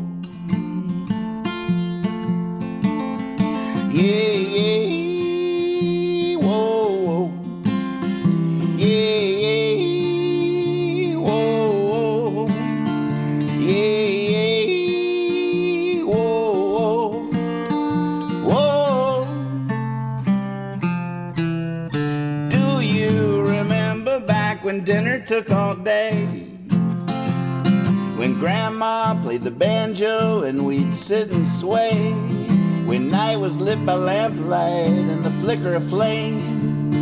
Yeah, yeah, whoa, whoa. Yeah, yeah, whoa, whoa. Yeah, yeah, whoa, whoa, whoa. Do you remember back when dinner took all day? When Grandma played the banjo and we'd sit and sway? When night was lit by lamplight and the flicker of flame,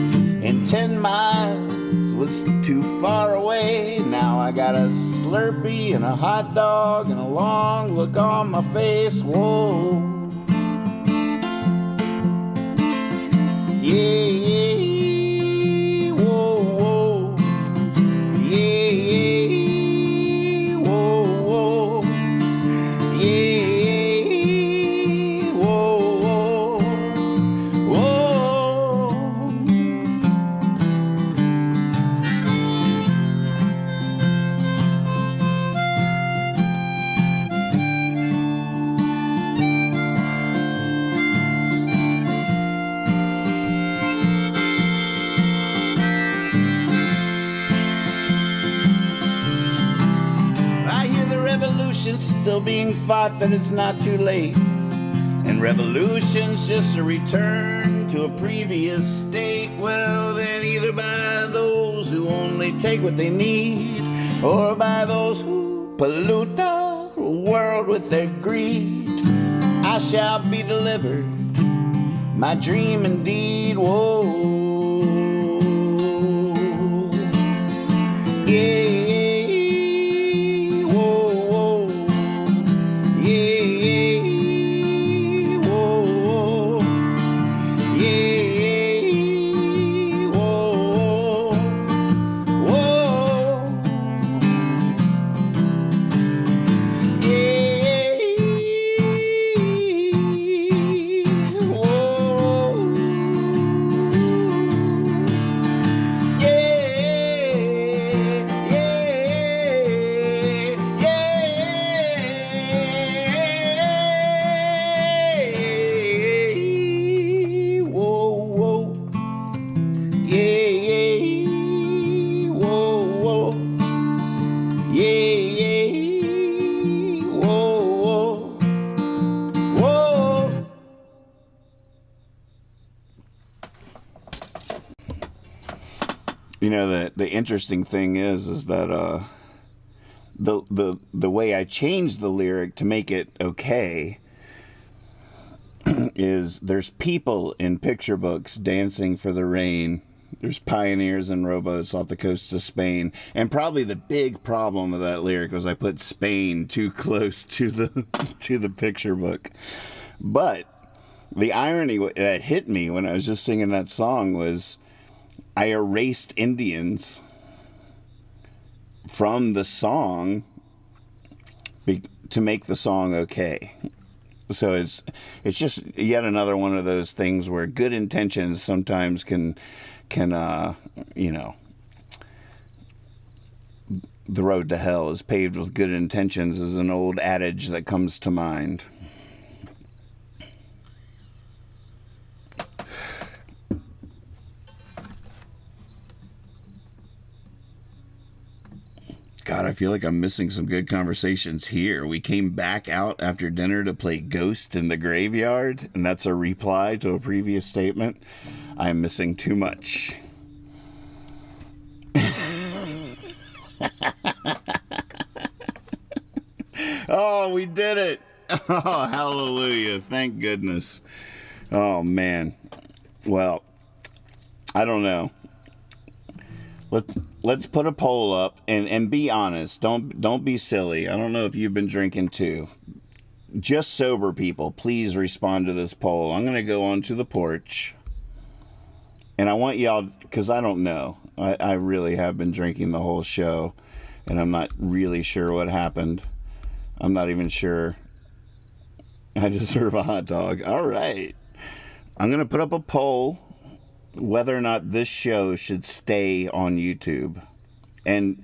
and 10 miles was too far away. Now I got a Slurpee and a hot dog and a long look on my face. Whoa. Yeah, yeah, whoa, whoa. Yeah, yeah, whoa, whoa. Yeah. Still being fought, that it's not too late, and revolution's just a return to a previous state. Well, then either by those who only take what they need, or by those who pollute the world with their greed, I shall be delivered, my dream indeed. Whoa. Yeah. You know, the interesting thing is that the way I changed the lyric to make it okay is there's people in picture books dancing for the rain. There's pioneers and rowboats off the coast of Spain. And probably the big problem with that lyric was I put Spain too close to the picture book. But the irony that hit me when I was just singing that song was I erased Indians from the song to make the song okay. So it's just yet another one of those things where good intentions sometimes can you know, the road to hell is paved with good intentions is an old adage that comes to mind. God, I feel like I'm missing some good conversations here. We came back out after dinner to play Ghost in the Graveyard, and that's a reply to a previous statement. I'm missing too much. Oh, we did it. Oh, hallelujah. Thank goodness. Oh, man. Well, I don't know. Let's put a poll up and be honest. Don't be silly. I don't know if you've been drinking too. Just sober people, please respond to this poll. I'm going to go onto the porch. And I want y'all, because I don't know. I really have been drinking the whole show. And I'm not really sure what happened. I'm not even sure I deserve a hot dog. All right. I'm going to put up a poll whether or not this show should stay on YouTube. And,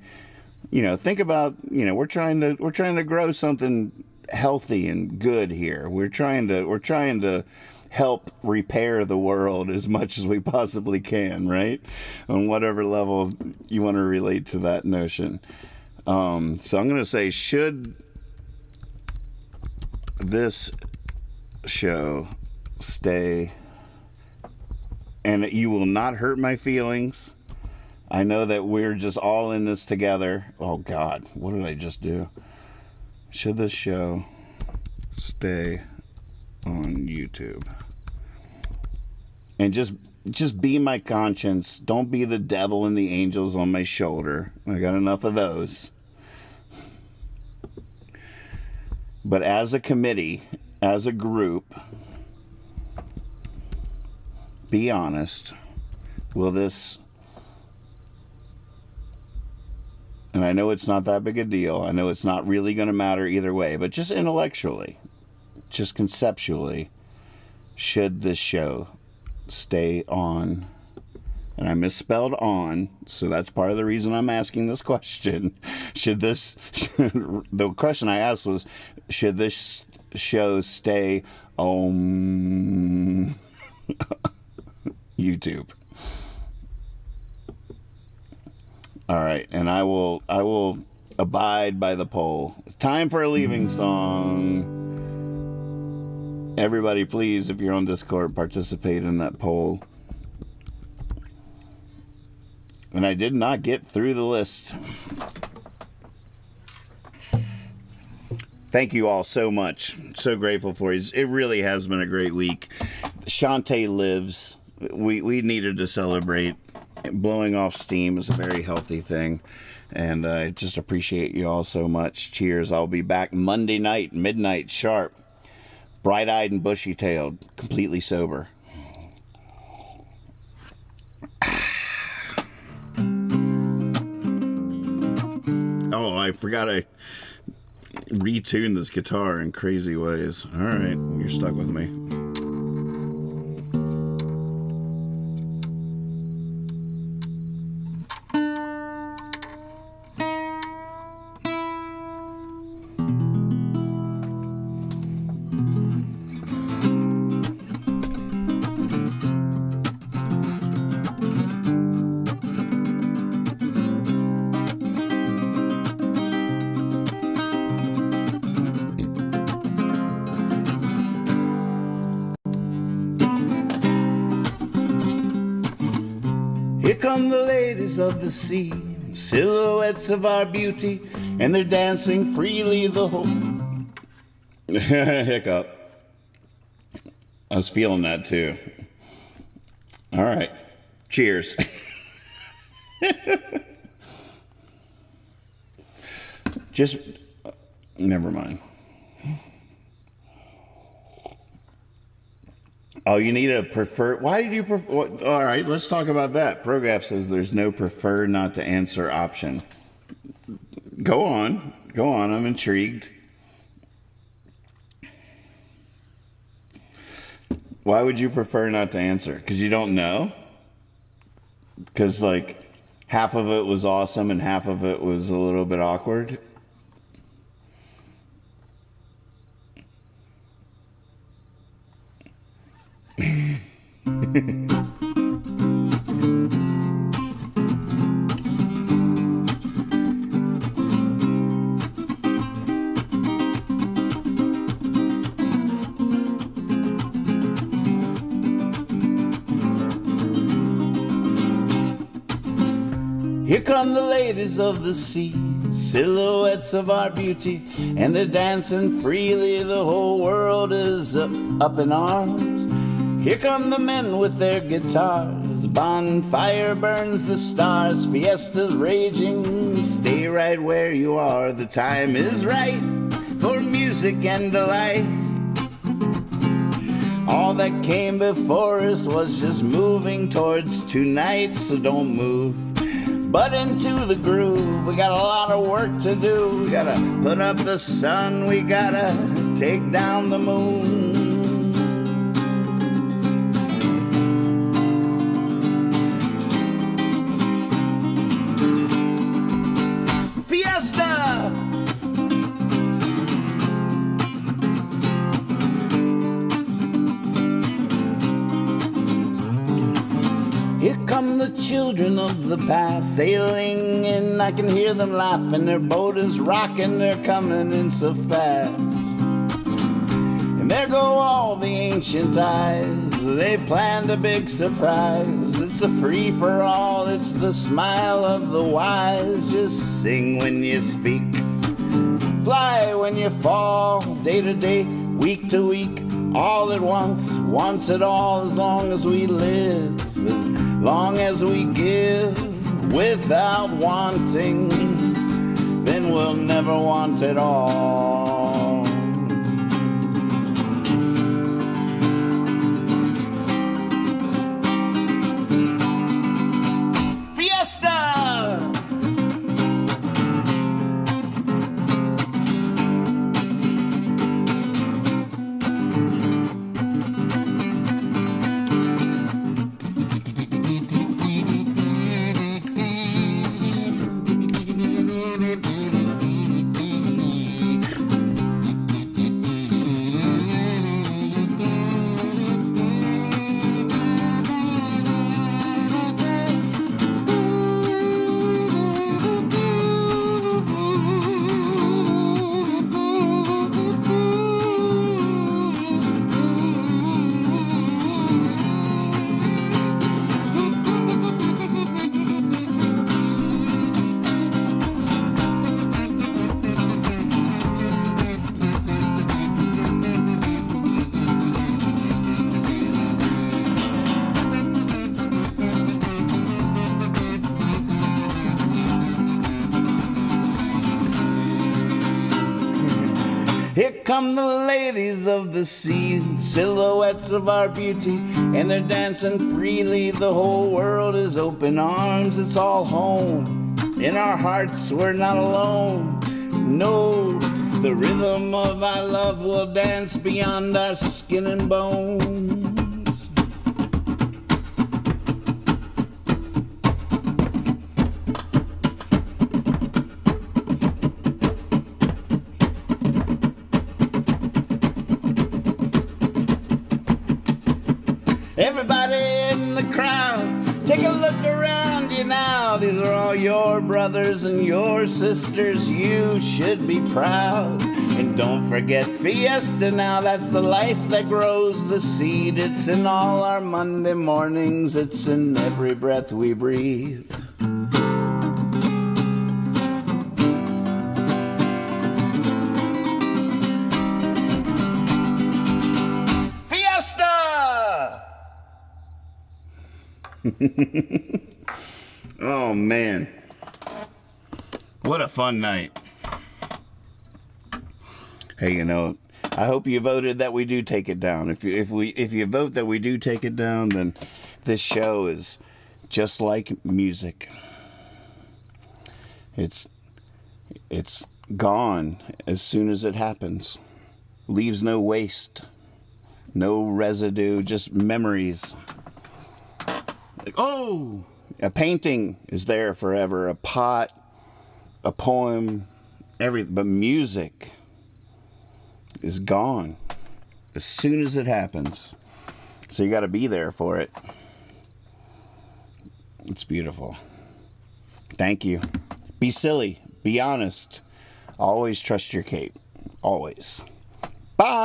think about, we're trying to grow something healthy and good here. We're trying to help repair the world as much as we possibly can, right? On whatever level you want to relate to that notion. So I'm going to say, should this show stay? And you will not hurt my feelings. I know that we're just all in this together. Oh, God. What did I just do? Should this show stay on YouTube? And just be my conscience. Don't be the devil and the angels on my shoulder. I got enough of those. But as a committee, as a group, be honest. Will this... And I know it's not that big a deal. I know it's not really going to matter either way. But just intellectually, just conceptually, should this show stay on? And I misspelled on, so that's part of the reason I'm asking this question. The question I asked was, should this show stay on YouTube? All right, and I will abide by the poll. Time for a leaving song. Everybody, please, if you're on Discord, participate in that poll. And I did not get through the list. Thank you all so much. So grateful for you. It really has been a great week. Shante lives. We needed to celebrate. Blowing off steam is a very healthy thing. And I just appreciate you all so much. Cheers. I'll be back Monday night, midnight sharp. Bright-eyed and bushy-tailed. Completely sober. Oh, I forgot I retuned this guitar in crazy ways. All right, you're stuck with me. Come the ladies of the sea, silhouettes of our beauty, and they're dancing freely the whole... Hiccup. I was feeling that too. All right. Cheers. Never mind. Oh, you need a prefer. Why did you prefer? All right, let's talk about that. Prograph says there's no prefer not to answer option. Go on. I'm intrigued. Why would you prefer not to answer? Because you don't know? Because, half of it was awesome and half of it was a little bit awkward? Here come the ladies of the sea, silhouettes of our beauty, and they're dancing freely. The whole world is up in arms. Here come the men with their guitars. Bonfire burns the stars. Fiesta's raging. Stay right where you are. The time is right for music and delight. All that came before us was just moving towards tonight. So don't move, but into the groove. We got a lot of work to do. We gotta put up the sun. We gotta take down the moon. children of the past sailing in. I can hear them laughing. Their boat is rocking. They're coming in so fast. And there go all the ancient eyes. They planned a big surprise. It's a free-for-all. It's the smile of the wise. Just sing when you speak. Fly when you fall. Day to day, week to week. All at once it all. As long as we live, as long as we give without wanting, then we'll never want it all. Fiesta! Here come the ladies of the sea, silhouettes of our beauty, and they're dancing freely. The whole world is open arms, it's all home. In our hearts, we're not alone. No, the rhythm of our love will dance beyond our skin and bones. Everybody in the crowd, take a look around you now. These are all your brothers and your sisters. You should be proud. And don't forget Fiesta now. That's the life that grows the seed. It's in all our Monday mornings. It's in every breath we breathe. Oh man, what a fun night. Hey, you know, I hope you voted that we do take it down. If you vote that we do take it down, then this show is just like music. It's gone as soon as it happens. Leaves no waste, no residue, just memories. Like, oh, a painting is there forever, a pot, a poem, everything. But music is gone as soon as it happens. So you got to be there for it. It's beautiful. Thank you. Be silly. Be honest. Always trust your cape. Always. Bye.